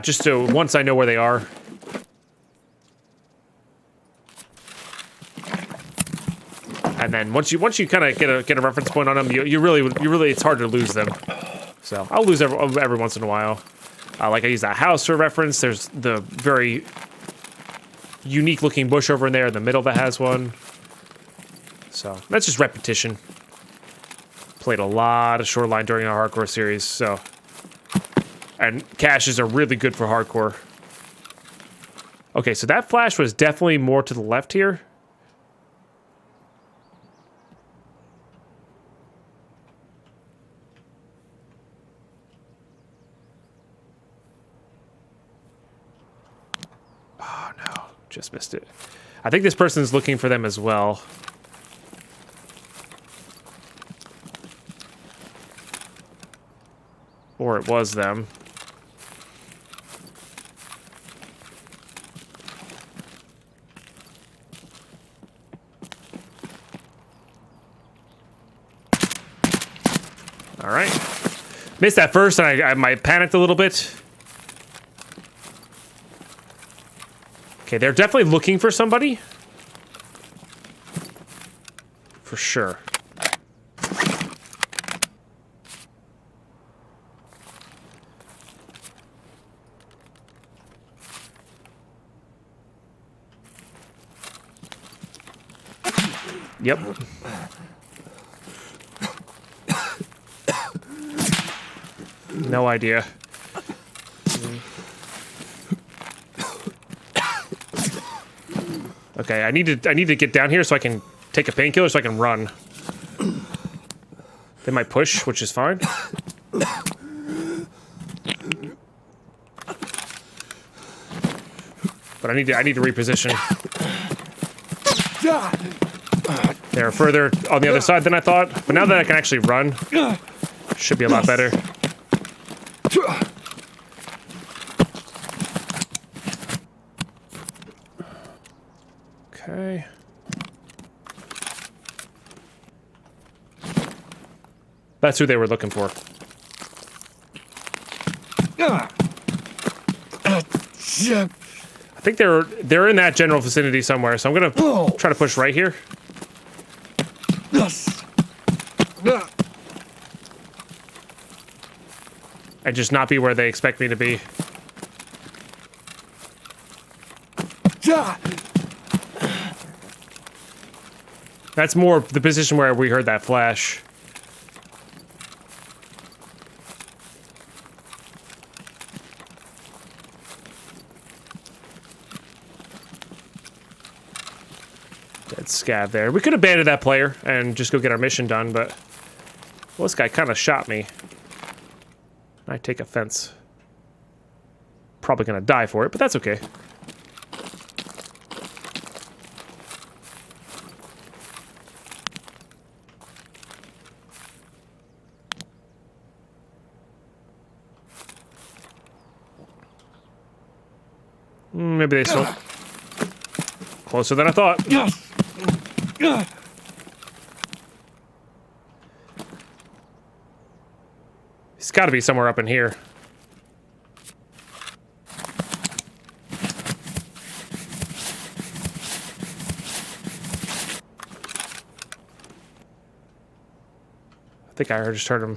[SPEAKER 1] Just so once I know where they are. And then once you kind of get a reference point on them, you really it's hard to lose them. So I'll lose every once in a while. Like I use that house for reference. There's the very unique looking bush over in there in the middle that has one. So that's just repetition. Played a lot of Shoreline during our hardcore series, so. And caches are really good for hardcore. Okay, so that flash was definitely more to the left here. Oh no, just missed it. I think this person's looking for them as well. Or it was them. All right. Missed that first, and I might panicked a little bit. Okay, they're definitely looking for somebody. For sure. Yep. No idea. Okay, I need to get down here so I can take a painkiller so I can run. They might push, which is fine. But I need to reposition. They're further on the other side than I thought, but now that I can actually run, should be a lot better. Okay. That's who they were looking for. I think they're in that general vicinity somewhere, so I'm gonna try to push right here. And just not be where they expect me to be. That's more the position where we heard that flash. Dead scav there. We could abandon that player and just go get our mission done, but well, this guy kind of shot me. I take offense. Probably gonna die for it, but that's okay. Maybe they still closer than I thought. He's got to be somewhere up in here. I think I just heard him.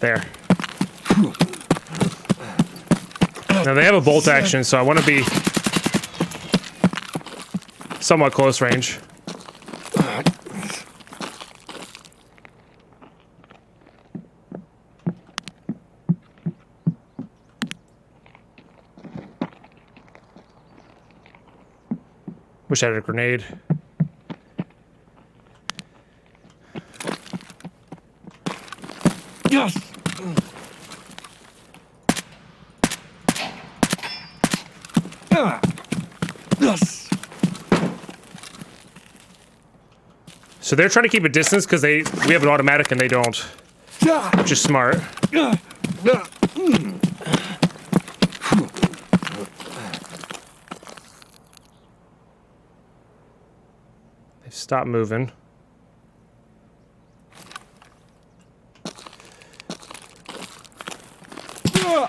[SPEAKER 1] There. Now they have a bolt action, so I want to be somewhat close range. Wish I had a grenade.
[SPEAKER 2] Yes. Yes.
[SPEAKER 1] So they're trying to keep a distance because we have an automatic and they don't, which is smart. They've stopped moving.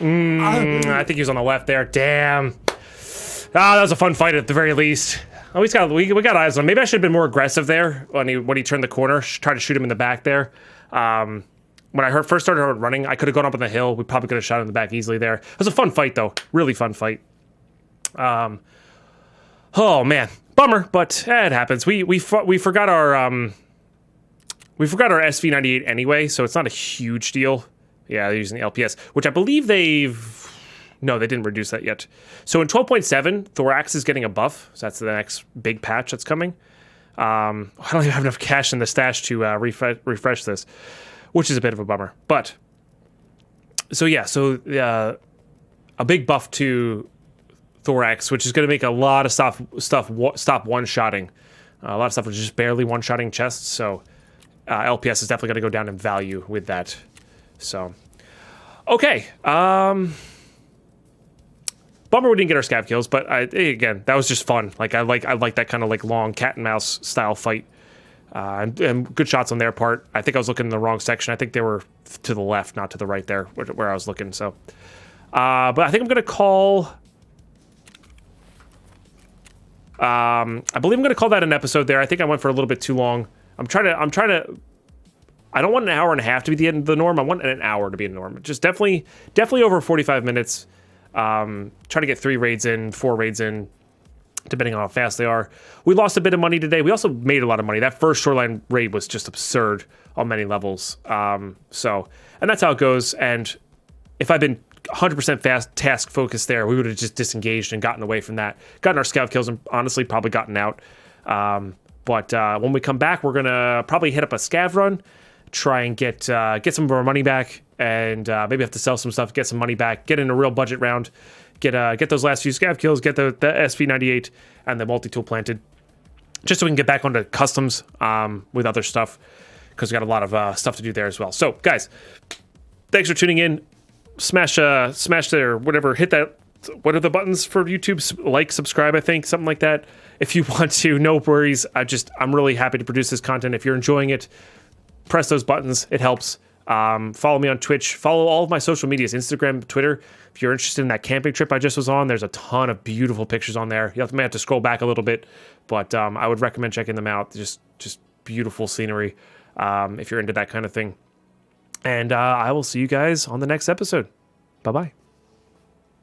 [SPEAKER 1] I think he was on the left there. Damn. Ah, that was a fun fight at the very least. Oh, we got eyes on him. Maybe I should have been more aggressive there when he turned the corner. Try to shoot him in the back there. When I first started running, I could have gone up on the hill. We probably could have shot him in the back easily there. It was a fun fight though. Really fun fight. Oh man, bummer, but it happens. We forgot our SV98 anyway, so it's not a huge deal. Yeah, they're using the LPS, which I believe no, they didn't reduce that yet. So in 12.7, Thorax is getting a buff. So that's the next big patch that's coming. I don't even have enough cash in the stash to refresh this, which is a bit of a bummer. But, so yeah, a big buff to Thorax, which is going to make a lot of stop one-shotting. A lot of stuff was just barely one-shotting chests, so LPS is definitely going to go down in value with that. So, okay. Bummer we didn't get our scav kills, but again, that was just fun. Like I like that kind of like long cat and mouse style fight, and good shots on their part. I think I was looking in the wrong section. I think they were to the left, not to the right there, where I was looking. So, but I think I'm gonna call. I believe I'm gonna call that an episode there. I think I went for a little bit too long. I'm trying to. I don't want an hour and a half to be the end of the norm. I want an hour to be the norm. Just definitely over 45 minutes. Try to get 3 raids in, 4 raids in, depending on how fast they are. We lost a bit of money today. We also made a lot of money. That first Shoreline raid was just absurd on many levels. And that's how it goes. And if I'd been 100% fast task focused there, we would have just disengaged and gotten away from that. Gotten our scout kills and honestly probably gotten out. But when we come back, we're gonna probably hit up a scav run, try and get some of our money back, and maybe have to sell some stuff, get some money back, get in a real budget round, get those last few scav kills, get the SV98 and the multi-tool planted, just so we can get back onto customs with other stuff, because we got a lot of stuff to do there as well. So, guys, thanks for tuning in. Smash there, whatever, hit that. What are the buttons for YouTube? Like, subscribe, I think, something like that. If you want to, no worries. I'm really happy to produce this content. If you're enjoying it, press those buttons. It helps. Follow me on Twitch. Follow all of my social medias, Instagram, Twitter. If you're interested in that camping trip I just was on, there's a ton of beautiful pictures on there. You may have to scroll back a little bit, but I would recommend checking them out. Just beautiful scenery if you're into that kind of thing. And I will see you guys on the next episode. Bye-bye.